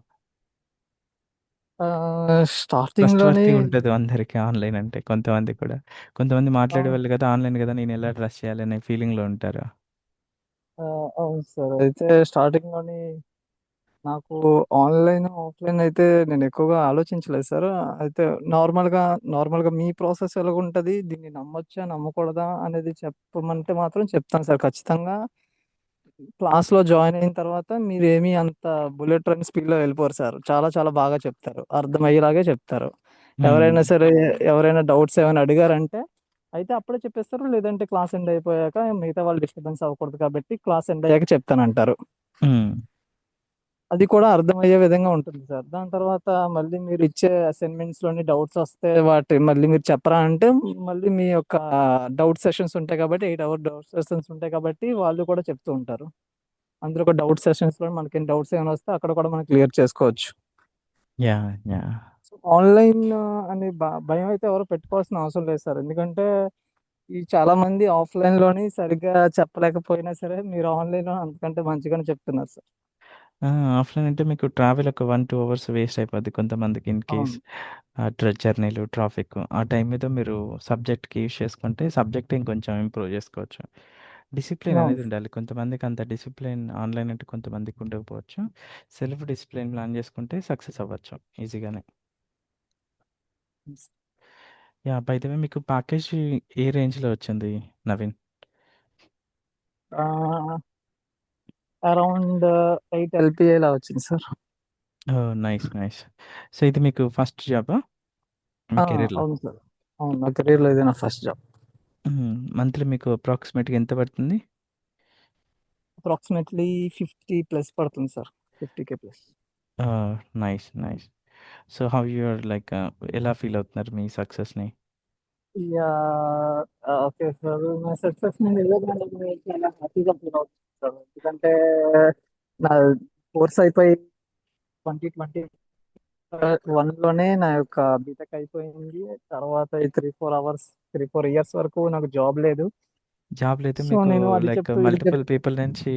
స్టార్టింగ్‌లోనే ట్రస్ట్‌వర్తీ ఉండదు అందరికి ఆన్‌లైన్ అంటే కొంతమందికి కూడా. కొంతమంది మాట్లాడేవాళ్ళు కదా! ఆన్‌లైన్ గదా! నేనెలా ట్రస్ట్ చేయాలనే ఫీలింగ్‌లో ఉంటారు. అవును సార్. అయితే స్టార్టింగ్‌లోని నాకు ఆన్‌లైన్, ఆఫ్‌లైన్ అయితే నేను ఎక్కువగా ఆలోచించలేదు సార్. అయితే నార్మల్‌గా మీ ప్రాసెస్ ఎలాగుంటది? దీన్ని నమ్మొచ్చా? నమ్మకూడదా? అనేది చెప్పమంటే మాత్రం చెప్తాను సార్ ఖచ్చితంగా. క్లాస్‌లో జాయిన్ అయిన తర్వాత మీరేమి అంత బుల్లెట్ ట్రైన్ స్పీడ్‌లో వెళ్ళిపోరు సార్. చాలా బాగా చెప్తారు. అర్థమయ్యేలాగే చెప్తారు. హ్మ్. ఎవరైనా సరే ఎవరైనా డౌట్స్ ఏమైనా అడిగారంటే అయితే అప్పుడే చెప్పేస్తారు, లేదంటే క్లాస్ ఎండ్ అయిపోయాక మిగతా వాళ్ళు డిస్టర్బెన్స్ అవ్వకూడదు కాబట్టి క్లాస్ ఎండ్ అయ్యాక చెప్తానంటారు. హ్మ్. అది కూడా అర్థమయ్యే విధంగా ఉంటుంది సార్. దాని తర్వాత మళ్ళీ మీరు ఇచ్చే అసైన్మెంట్స్ లోని డౌట్స్ వస్తే వాటి మళ్ళీ మీరు చెప్పరా అంటే మళ్ళీ మీ యొక్క డౌట్ సెషన్స్ ఉంటాయి కాబట్టి 8 అవర్ డౌట్ సెషన్స్ ఉంటాయి కాబట్టి వాళ్ళు కూడా చెప్తూ ఉంటారు. అందులో ఒక డౌట్ సెషన్స్ లో మనకి డౌట్స్ ఏమైనా వస్తే అక్కడ కూడా మనం క్లియర్ చేసుకోవచ్చు. యాహ్! యాహ్! ఆన్లైన్ అనే భయం అయితే ఎవరు పెట్టుకోవాల్సిన అవసరం లేదు సార్. ఎందుకంటే ఈ చాలా మంది ఆఫ్లైన్ లోని సరిగ్గా చెప్పలేకపోయినా సరే మీరు ఆన్లైన్ లో అంతకంటే మంచిగానే చెప్తున్నారు సార్. ఆ! ఆఫ్‌లైన్ అంటే మీకు ట్రావెల్ ఒక 1, 2 అవర్స్ వేస్ట్ అయిపోద్ది. కొంతమందికి ఇన్ కేస్ అవును. జర్నీలు, ట్రాఫిక్ ఆ టైం మీద మీరు సబ్జెక్ట్‌కి యూజ్ చేసుకుంటే సబ్జెక్ట్ ఇంకొంచెం ఇంప్రూవ్ చేసుకోవచ్చు. డిసిప్లిన్ అవును. అనేది ఉండాలి. కొంతమందికి అంత డిసిప్లిన్ ఆన్‌లైన్ అంటే కొంతమందికి ఉండకపోవచ్చు. సెల్ఫ్ డిసిప్లిన్ ప్లాన్ చేసుకుంటే సక్సెస్ అవ్వచ్చు ఈజీగానే. యాహ్! బై ద వే మీకు ప్యాకేజ్ ఏ రేంజ్‌లో వచ్చింది నవీన్? అరౌండ్ 8 ఎల్పిఏ లా వచ్చింది సార్. ఓహ్! నైస్. నైస్. సో, ఇది మీకు ఫస్ట్ జాబా మీ కెరియర్‌లో? అవును సార్. అవును, నా కెరీర్ లో ఇది నా ఫస్ట్ జాబ్. మంత్లీ మీకు అప్రాక్సిమేట్‌గా ఎంత పడుతుంది? అప్రాక్సిమేట్లీ 50 ప్లస్ పడుతుంది sir. 50K plus. Nice. Nice. So, how you are like ఎలా ఫీల్ అవుతున్నారు మీ సక్సెస్‌ని? ఓకే సార్, నా సక్సెస్ నేను నిజంగానే చాలా హ్యాపీగా ఫీల్ అవుతుంది సార్. ఎందుకంటే నా కోర్స్ అయిపోయి 2021 లోనే నా యొక్క బీటెక్ అయిపోయింది. తర్వాత ఈ 3-4 ఇయర్స్ వరకు నాకు జాబ్ లేదు. జాబ్ అయితే సో మీకు నేను అది లైక్ చెప్తూ ఇది మల్టిపుల్ చెప్తూ పీపుల్ నుంచి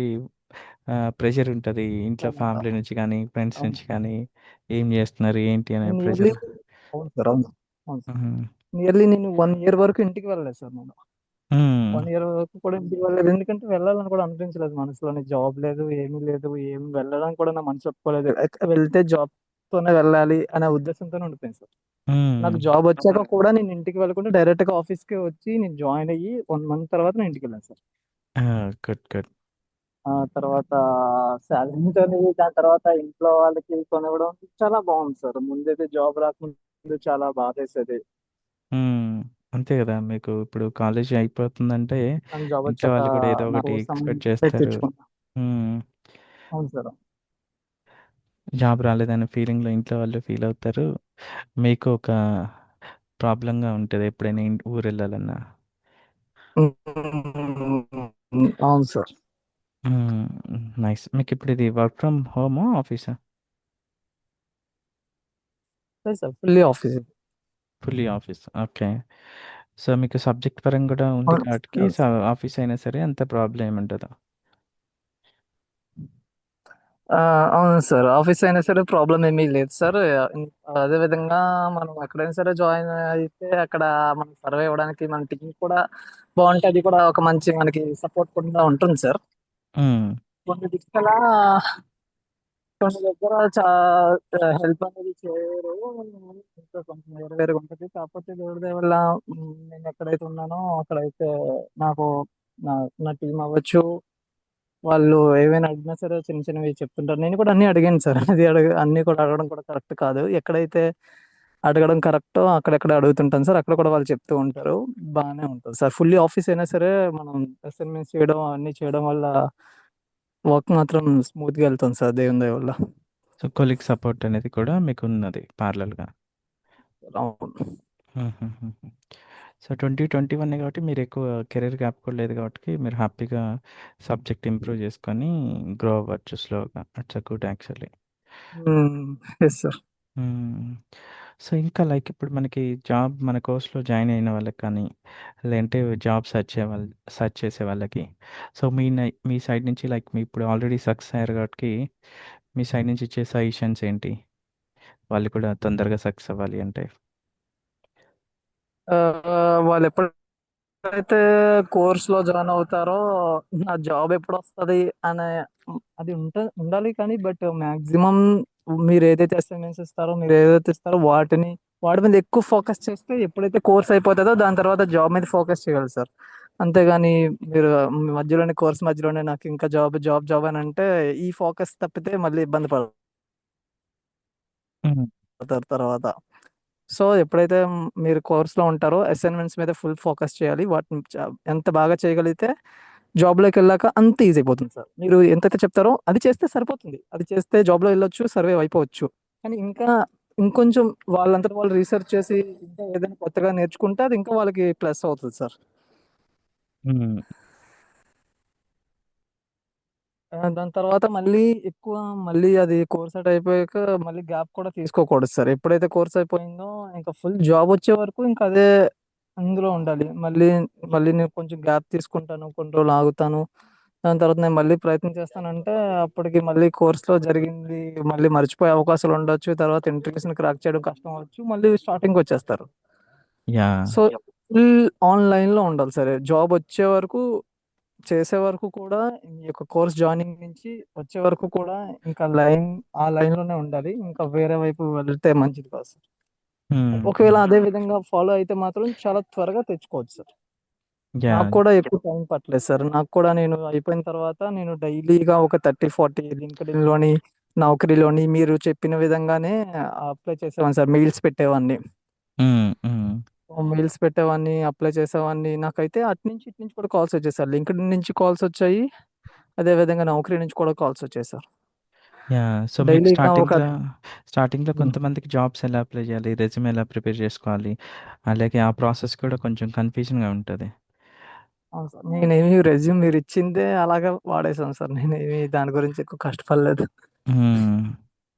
ప్రెషర్ ఉంటది. ఇంట్లో ఫ్యామిలీ నుంచి కానీ, ఫ్రెండ్స్ అవును నుంచి సార్. కానీ, ఏం చేస్తున్నారు, ఏంటి అనే నియర్లీ ప్రెషర్. అవును సార్. అవును. అవును సార్. హుహు. నియర్లీ నేను 1 ఇయర్ వరకు ఇంటికి వెళ్ళలేదు సార్ నేను. హ్మ్. 1 ఇయర్ వరకు కూడా ఇంటికి వెళ్ళలేదు. ఎందుకంటే వెళ్ళాలని కూడా అనిపించలేదు మనసులోని. జాబ్ లేదు, ఏమీ లేదు, ఏమి వెళ్ళడానికి కూడా నా మనసు ఒప్పుకోలేదు. వెళ్తే జాబ్ తోనే వెళ్ళాలి అనే ఉద్దేశంతోనే ఉండిపోయింది సార్. హ్మ్. నాకు జాబ్ వచ్చాక కూడా నేను ఇంటికి వెళ్ళకుండా డైరెక్ట్ గా ఆఫీస్ కి వచ్చి నేను జాయిన్ అయ్యి 1 మంత్ తర్వాత నేను ఇంటికి వెళ్ళాను సార్. ఆ! గుడ్. గుడ్. ఆ తర్వాత శాలరీ అనేది దాని తర్వాత ఇంట్లో వాళ్ళకి కొనివ్వడం చాలా బాగుంది సార్. ముందైతే జాబ్ రాకముందు చాలా బాధేసేది. హ్మ్. అంతే గదా! మీకు ఇప్పుడు కాలేజీ అయిపోతుందంటే కానీ జాబ్ ఇంట్లో వచ్చాక వాళ్ళు కూడా ఏదో నా ఒకటి కోసం ఎక్స్‌పెక్ట్ చేస్తారు. తెచ్చుకున్నా. హ్మ్. అవును సార్. జాబ్ రాలేదనే ఫీలింగ్‌లో ఇంట్లో వాళ్ళు ఫీల్ అవుతారు. మీకు ఒక ప్రాబ్లమ్‌గా ఉంటది ఎప్పుడైనా ఊరెళ్ళాలన్నా. అవును సార్. హ్మ్. నైస్. మీకిప్పుడు ఇది వర్క్ ఫ్రమ్ హోమా? ఆఫీసా? లేదు sir, fully office. Fully office. Okay. So, మీకు సబ్జెక్ట్ పరంగా గూడా ఉంది అవును కాబట్టికి అవును సార్. ఆఫీస్ అయినా సరే అంత ప్రాబ్లమ్ ఏముండదు. ఆ, అవును సార్, ఆఫీస్ అయినా సరే ప్రాబ్లం ఏమీ లేదు సార్. అదే విధంగా మనం ఎక్కడైనా సరే జాయిన్ అయితే అక్కడ మనం సర్వే అవ్వడానికి మన టీం కూడా బాగుంటే అది కూడా ఒక మంచి మనకి సపోర్ట్ కూడా ఉంటుంది సార్. హ్మ్. కొన్ని దిక్కుల కొన్ని దగ్గర హెల్ప్ అనేది చేయరు. ఇంకా కొంచెం వేరే వేరే ఉంటుంది. కాకపోతే దేవుడి దయ వల్ల నేను ఎక్కడైతే ఉన్నానో అక్కడైతే నాకు నా నా టీం అవ్వచ్చు, వాళ్ళు ఏవైనా అడిగినా సరే చిన్న చిన్నవి చెప్తుంటారు. నేను కూడా అన్ని అడిగాను సార్. అది అన్ని కూడా అడగడం కూడా కరెక్ట్ కాదు. ఎక్కడైతే అడగడం కరెక్టో అక్కడెక్కడ అడుగుతుంటాను సార్. అక్కడ కూడా వాళ్ళు చెప్తూ ఉంటారు. బాగానే ఉంటుంది సార్. ఫుల్లీ ఆఫీస్ అయినా సరే మనం అసైన్మెంట్స్ చేయడం అన్ని చేయడం వల్ల వర్క్ మాత్రం స్మూత్ గా వెళ్తుంది సార్, దేవుని దయ వల్ల. సో, కొలీగ్ సపోర్ట్ అనేది కూడా మీకున్నది ప్యారలల్‌గా. అవును. హుహుహుహు. సో, 2021 కాబట్టి మీరెక్కువ కెరీర్ గ్యాప్ కూడా లేదు కాబట్టి మీరు హ్యాపీగా సబ్జెక్ట్ ఇంప్రూవ్ చేసుకొని గ్రో అవ్వచ్చు స్లోగా. It's good actually. Yes sir. Hmm. So, ఇంకా లైక్ ఇప్పుడు మనకి జాబ్ మన కోర్స్‌లో జాయిన్ అయిన వాళ్ళకి కానీ, లేదంటే జాబ్ సెర్చ్ చేసే వాళ్ళకి, సో, మీ సైడ్ నుంచి లైక్ మీ ఇప్పుడు ఆల్రెడీ సక్సెస్ అయ్యారు కాబట్టి, మీ సైడ్ నుంచి ఇచ్చే సజెషన్స్ ఏంటి? వాళ్ళు కూడా తొందరగా సక్సెస్ అవ్వాలి అంటే? వాళ్ళు ఎప్పుడైతే కోర్స్ లో జాయిన్ అవుతారో నా జాబ్ ఎప్పుడు వస్తుంది అనే అది ఉండాలి. కానీ బట్ మాక్సిమం మీరు ఏదైతే అసైన్మెంట్స్ ఇస్తారో మీరు ఏదైతే ఇస్తారో వాటి మీద ఎక్కువ ఫోకస్ చేస్తే ఎప్పుడైతే కోర్స్ అయిపోతుందో దాని తర్వాత జాబ్ మీద ఫోకస్ చేయాలి సార్. అంతేగాని మీరు కోర్స్ మధ్యలోనే నాకు ఇంకా జాబ్ అని అంటే ఈ ఫోకస్ తప్పితే మళ్ళీ ఇబ్బంది హ్మ్. పడతారు తర్వాత. సో ఎప్పుడైతే మీరు కోర్స్లో ఉంటారో అసైన్మెంట్స్ మీద ఫుల్ ఫోకస్ చేయాలి. వాటిని ఎంత బాగా చేయగలిగితే జాబ్లోకి వెళ్ళాక అంత ఈజీ అయిపోతుంది సార్. మీరు ఎంతైతే చెప్తారో అది చేస్తే సరిపోతుంది. అది చేస్తే జాబ్లో వెళ్ళొచ్చు, సర్వైవ్ అయిపోవచ్చు. కానీ ఇంకా ఇంకొంచెం వాళ్ళంతట వాళ్ళు రీసెర్చ్ చేసి ఇంకా ఏదైనా కొత్తగా నేర్చుకుంటే అది ఇంకా వాళ్ళకి ప్లస్ అవుతుంది సార్. హ్మ్. దాని తర్వాత మళ్ళీ ఎక్కువ మళ్ళీ అది కోర్స్ అవుట్ అయిపోయాక మళ్ళీ గ్యాప్ కూడా తీసుకోకూడదు సార్. ఎప్పుడైతే కోర్స్ అయిపోయిందో ఇంకా ఫుల్ జాబ్ వచ్చే వరకు ఇంకా అదే అందులో ఉండాలి. మళ్ళీ నేను కొంచెం గ్యాప్ తీసుకుంటాను. కొన్ని రోజులు ఆగుతాను. దాని తర్వాత నేను మళ్ళీ ప్రయత్నం చేస్తానంటే అప్పటికి మళ్ళీ కోర్స్‌లో జరిగింది మళ్ళీ మర్చిపోయే అవకాశాలు ఉండొచ్చు. తర్వాత ఇంటర్వ్యూస్‌ని క్రాక్ చేయడం కష్టం అవ్వచ్చు. మళ్ళీ స్టార్టింగ్‌కొచ్చేస్తారు. యాహ్! సో, ఫుల్ ఆన్‌లైన్‌లో ఉండాలి సరే. జాబ్ వచ్చే వరకు చేసే వరకు కూడా ఈ యొక్క కోర్స్ జాయినింగ్ నుంచి వచ్చే వరకు కూడా ఇంకా ఆ లైన్‌లోనే ఉండాలి. ఇంకా వేరే వైపు వెళ్తే మంచిది కాదు సార్. హ్మ్. ఒకవేళ అదే విధంగా ఫాలో అయితే మాత్రం చాలా త్వరగా తెచ్చుకోవచ్చు సార్. నాకు యాహ్! కూడా ఎక్కువ టైం పట్టలేదు సార్. నాకు కూడా నేను అయిపోయిన తర్వాత నేను డైలీగా ఒక 30, 40 లింక్డ్ఇన్‌లోని, నౌకరీలోని మీరు చెప్పిన విధంగానే అప్లై చేసేవాడిని సార్. మెయిల్స్ పెట్టేవాడిని. హ్మ్. హ్మ్. మెయిల్స్ పెట్టేవాడిని, అప్లై చేసేవాడిని. నాకైతే అటునుంచి, ఇటు నుంచి కూడా కాల్స్ వచ్చాయి సార్. లింక్డ్ఇన్ నుంచి కాల్స్ వచ్చాయి. అదే విధంగా నౌకరీ నుంచి కూడా కాల్స్ వచ్చాయి సార్. యాహ్! సో, మీకు డైలీగా ఒక స్టార్టింగ్‌లో హ్మ్. కొంతమందికి జాబ్స్ ఎలా అప్లై చేయాలి? రెజ్యూమ్ ఎలా ప్రిపేర్ చేసుకోవాలి? అలాగే ఆ ప్రాసెస్ కూడా కొంచెం కన్‌ఫ్యూజన్‌గా ఉంటది. అవును సార్. నేనేమి రెజ్యూమ్ మీరిచ్చిందే అలాగా వాడేసాను సార్. నేనేమి దాని గురించి ఎక్కువ కష్టపడలేదు. హ్మ్.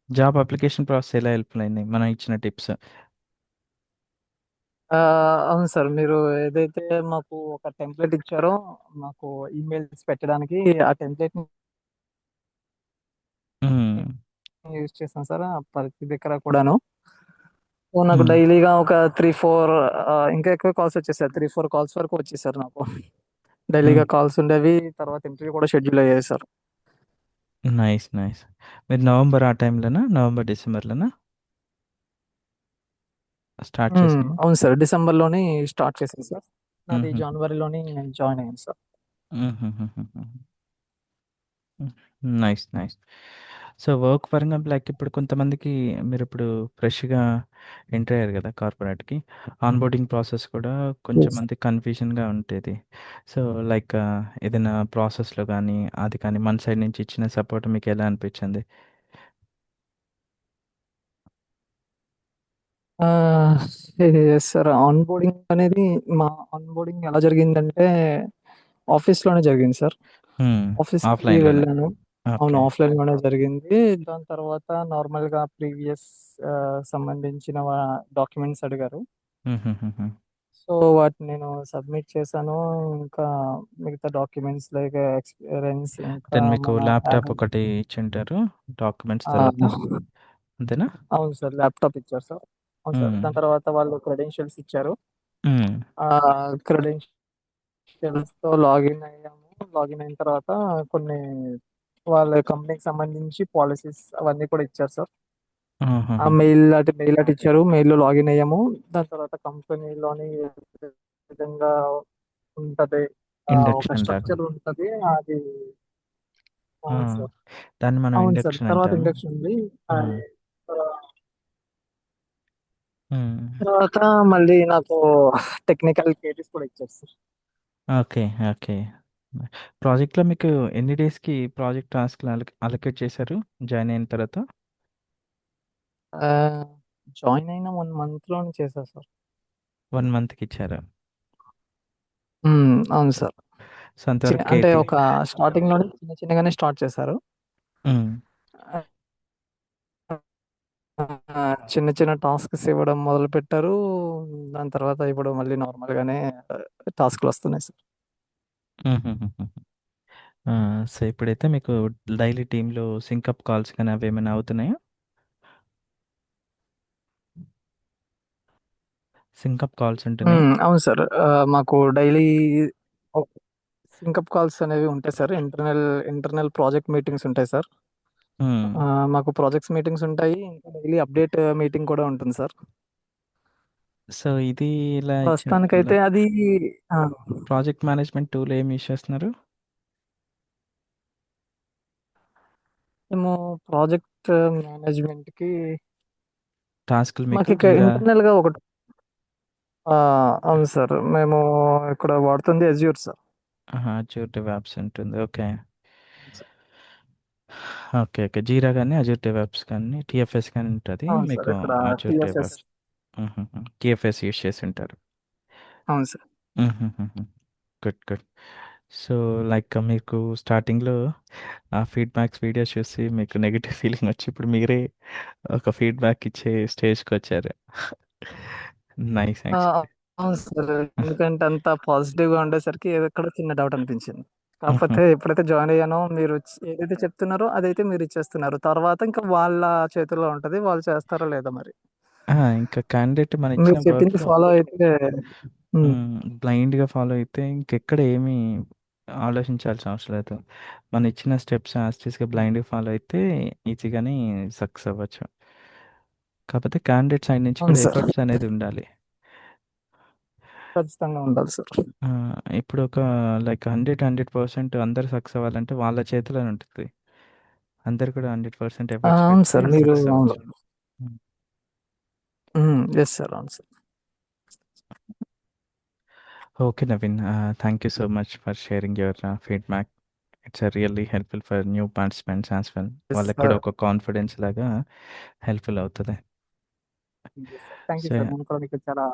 జాబ్ అప్లికేషన్ ప్రాసెస్ ఎలా హెల్ప్‌ఫుల్ అయింది? మనం ఇచ్చిన టిప్స్? అవును సార్. మీరు ఏదైతే మాకు ఒక టెంప్లేట్ ఇచ్చారో, మాకు ఈమెయిల్స్ పెట్టడానికి ఆ టెంప్లేట్‌ని హ్మ్. యూజ్ చేశాను సార్. ప్రతి దగ్గర కూడాను. సో, నాకు హ్మ్. డైలీగా ఒక 3, 4 ఇంకా ఎక్కువ కాల్స్ వచ్చేసాయి. 3, 4 కాల్స్ వరకు వచ్చేసారు నాకు. హ్మ్. డైలీగా కాల్స్ ఉండేవి. తర్వాత ఇంటర్వ్యూ కూడా షెడ్యూల్ అయ్యాయి సార్. నైస్. నైస్. మీరు నవంబర్ ఆ టైంలోనా? నవంబర్, డిసెంబర్‌లోనా స్టార్ట్ చేసింది? అవును సార్. డిసెంబర్‌లోని స్టార్ట్ చేశాను సార్. నాది హుహు. జనవరిలోని జాయిన్ అయ్యాను సార్. హుహుహుహుహు. హ్మ్. నైస్. నైస్. సో, వర్క్ పరంగా లైక్ ఇప్పుడు కొంతమందికి మీరిప్పుడు ఫ్రెష్‌గా ఎంటర్ అయ్యారు గదా! కార్పొరేట్‌కి. ఆన్‌బోర్డింగ్ ప్రాసెస్ కూడా కొంచెం యెస్. మందికి కన్‌ఫ్యూజన్‌గా ఉంటది. సో, లైక్ ఏదైనా ప్రాసెస్‌లో గానీ, అది కానీ మన సైడ్ నుంచి ఇచ్చిన సపోర్ట్ మీకెలా అనిపిచ్చింది? ఆహ్, యెస్ సార్. ఆన్‌బోర్డింగ్ అనేది మా ఆన్‌బోర్డింగ్ ఎలా జరిగిందంటే ఆఫీస్‌లోనే జరిగింది సార్. హ్మ్. ఆఫీస్‌కి ఆఫ్‌లైన్‌లోనే. వెళ్ళాను. అవును. ఓకే. ఆఫ్‌లైన్‌లోనే జరిగింది. దాని తర్వాత నార్మల్‌గా ప్రీవియస్ సంబంధించిన డాక్యుమెంట్స్ అడిగారు. హుహుహుహు. సో, వాటిని నేను సబ్మిట్ చేశాను. ఇంకా మిగతా డాక్యుమెంట్స్ లైక్ ఎక్స్‌పీరియన్స్ ఇంకా దెన్ మీకు మన ల్యాప్‌టాప్ ఒకటి ఇచ్చుంటారు. డాక్యుమెంట్స్ తర్వాత. ఆహ్, అంతేనా? అవును సార్. ల్యాప్‌టాప్ ఇచ్చారు సార్. అవును సార్. హ్మ్. దాని తర్వాత వాళ్ళు క్రెడెన్షియల్స్ ఇచ్చారు. హ్మ్. క్రెడెన్షియల్స్‌తో లాగిన్ అయ్యాము. లాగిన్ అయిన తర్వాత కొన్ని వాళ్ళ కంపెనీకి సంబంధించి పాలిసీస్ అవన్నీ కూడా ఇచ్చారు సార్. ఆ ఆహాహా! మెయిల్ అటు ఇచ్చారు. మెయిల్‌లో లాగిన్ అయ్యాము. దాని తర్వాత కంపెనీలోని ఏ విధంగా ఉంటది. ఒక ఇండక్షన్ లాగా. స్ట్రక్చర్ ఉంటది. అది ఆ! అవును సార్. దాన్ని మనం అవును సార్. ఇండక్షన్ తర్వాత అంటాము. ఇండక్షన్ ఉంది. హ్మ్. అది హ్మ్. తర్వాత మళ్ళీ నాకు టెక్నికల్ కేటీస్ కూడా ఇచ్చారు సార్. ఓకే. ఓకే. ప్రాజెక్ట్‌లో మీకు ఎన్ని డేస్‌కి ప్రాజెక్ట్ టాస్క్‌లు అలొకేట్ చేశారు జాయిన్ అయిన తర్వాత? ఆహ్, జాయిన్ అయిన 1 మంత్‌లోనే చేశా సార్. 1 మంత్‌కి ఇచ్చారు. అవును సార్. సో, అంతవరకు అంటే కేటీ. ఒక స్టార్టింగ్‌లోనే చిన్న చిన్నగానే స్టార్ట్ చేశారు. హ్మ్. చిన్న చిన్న టాస్క్స్ ఇవ్వడం మొదలుపెట్టారు. దాని తర్వాత ఇప్పుడు మళ్ళీ నార్మల్‌గానే టాస్క్‌లొస్తున్నాయి సార్. హుహుహుహు. ఆ! సో, ఇప్పుడైతే మీకు డైలీ టీమ్‌లో సింకప్ కాల్స్ కానీ అవేమైనా అవుతున్నాయా? సింకప్ కాల్స్ ఉంటున్నాయా? అవును సార్. మాకు డైలీ ఓ సింకప్ కాల్స్ అనేవి ఉంటాయి సార్. ఇంటర్నల్ ప్రాజెక్ట్ మీటింగ్స్ ఉంటాయి సార్. హ్మ్. మాకు ప్రాజెక్ట్స్ మీటింగ్స్ ఉంటాయి. ఇంకా డైలీ అప్డేట్ మీటింగ్ కూడా ఉంటుంది సార్. సో, ఇది ఇలా ఇచ్చారు. ప్రస్తుతానికైతే అది ఆ! ప్రాజెక్ట్ మేనేజ్‌మెంట్ టూల్ ఏమి యూజ్ చేస్తున్నారు? మేము ప్రాజెక్ట్ మేనేజ్మెంట్‌కి టాస్క్‌లు మీకు మాకిక్కడ జీరా ఇంటర్నల్‌గా ఒకటి అవును సార్. మేము ఇక్కడ వాడుతుంది అజ్యూర్ సార్. ఆహా! అజ్యూర్ డెవాప్స్ ఉంటుంది. ఓకే. ఓకే. ఓకే. జీరా గాని, అజ్యూర్ డెవాప్స్ కానీ, టీఎఫ్ఎస్ గాని ఉంటది. అవును సార్. మీకు ఇక్కడ అజ్యూర్ టీఎఫ్ఎస్. డెవాప్స్. హుహుహు. టీఎఫ్ఎస్ యూజ్ చేసుంటారు. అవును సార్. హుహుహుహు. గుడ్. గుడ్. సో, లైక్ మీకు స్టార్టింగ్‌లో ఆ ఫీడ్‌బ్యాక్స్ వీడియోస్ చూసి మీకు నెగెటివ్ ఫీలింగ్ వచ్చి ఇప్పుడు మీరే ఒక ఫీడ్‌బ్యాక్ ఇచ్చే స్టేజ్‌కొచ్చారు. నైస్ ఆ! యాక్చువల్లీ. అవును సార్. ఎందుకంటే అంత పాజిటివ్‌గా ఉండేసరికి ఎక్కడో చిన్న డౌట్ అనిపించింది. హుహు. కాకపోతే ఎప్పుడైతే జాయిన్ అయ్యానో మీరు ఏదైతే చెప్తున్నారో అదైతే మీరు ఇచ్చేస్తున్నారు. తర్వాత ఇంకా వాళ్ళ చేతుల్లో ఉంటది. వాళ్ళు చేస్తారో లేదో మరి. ఆ! ఇంకా క్యాండిడేట్ మన ఇచ్చిన మీరు చెప్పింది వర్క్‌లో ఫాలో అయితే హ్మ్. బ్లైండ్‌గా ఫాలో అయితే ఇంకెక్కడ ఏమీ ఆలోచించాల్సిన అవసరం లేదు. మన ఇచ్చిన స్టెప్స్ యాజ్ టీజ్‌గా బ్లైండ్‌గా ఫాలో అయితే ఈజీగానే సక్సెస్ అవ్వచ్చు. కాకపోతే క్యాండిడేట్ సైడ్ నుంచి అవును కూడా సార్. ఎఫర్ట్స్ అనేది ఉండాలి. ఖచ్చితంగా ఉండాలి సార్. ఇప్పుడు ఒక లైక్ 100% అందరూ సక్సెస్ అవ్వాలంటే వాళ్ళ చేతిలోనే ఉంటది. అందరూ కూడా 100% ఎఫర్ట్స్ అవును పెడితే సార్. మీరు సక్సెస్ అవును. అవ్వచ్చు. హ్మ్. Yes sir. అవును sir. Okay Naveen. Thank you so much for sharing your feedback. It's really helpful for new participants as well. Yes వాళ్ళకి కూడా సార్. ఒక కాన్ఫిడెన్స్ లాగా హెల్ప్‌ఫుల్ అవుతది. Yes sir. Thank you so sir. నేను కూడా మీకు చాలా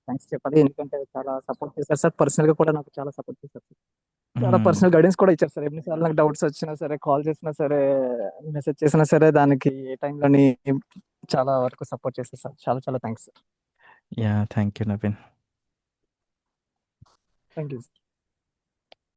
థాంక్స్ చెప్పాలి. ఎందుకంటే చాలా సపోర్ట్ చేశారు సార్. పర్సనల్‌గా కూడా నాకు చాలా సపోర్ట్ చేశారు సార్. చాలా హ్మ్. పర్సనల్ గైడెన్స్ కూడా ఇచ్చారు సార్. ఎన్ని సార్లు నాకు డౌట్స్ వచ్చినా సరే, కాల్ చేసినా సరే, మెసేజ్ చేసినా సరే, దానికి ఏ టైంలోని చాలా వరకు సపోర్ట్ చేశారు సార్. చాలా చాలా thanks sir. Yeah! Thank you Naveen. Thank you.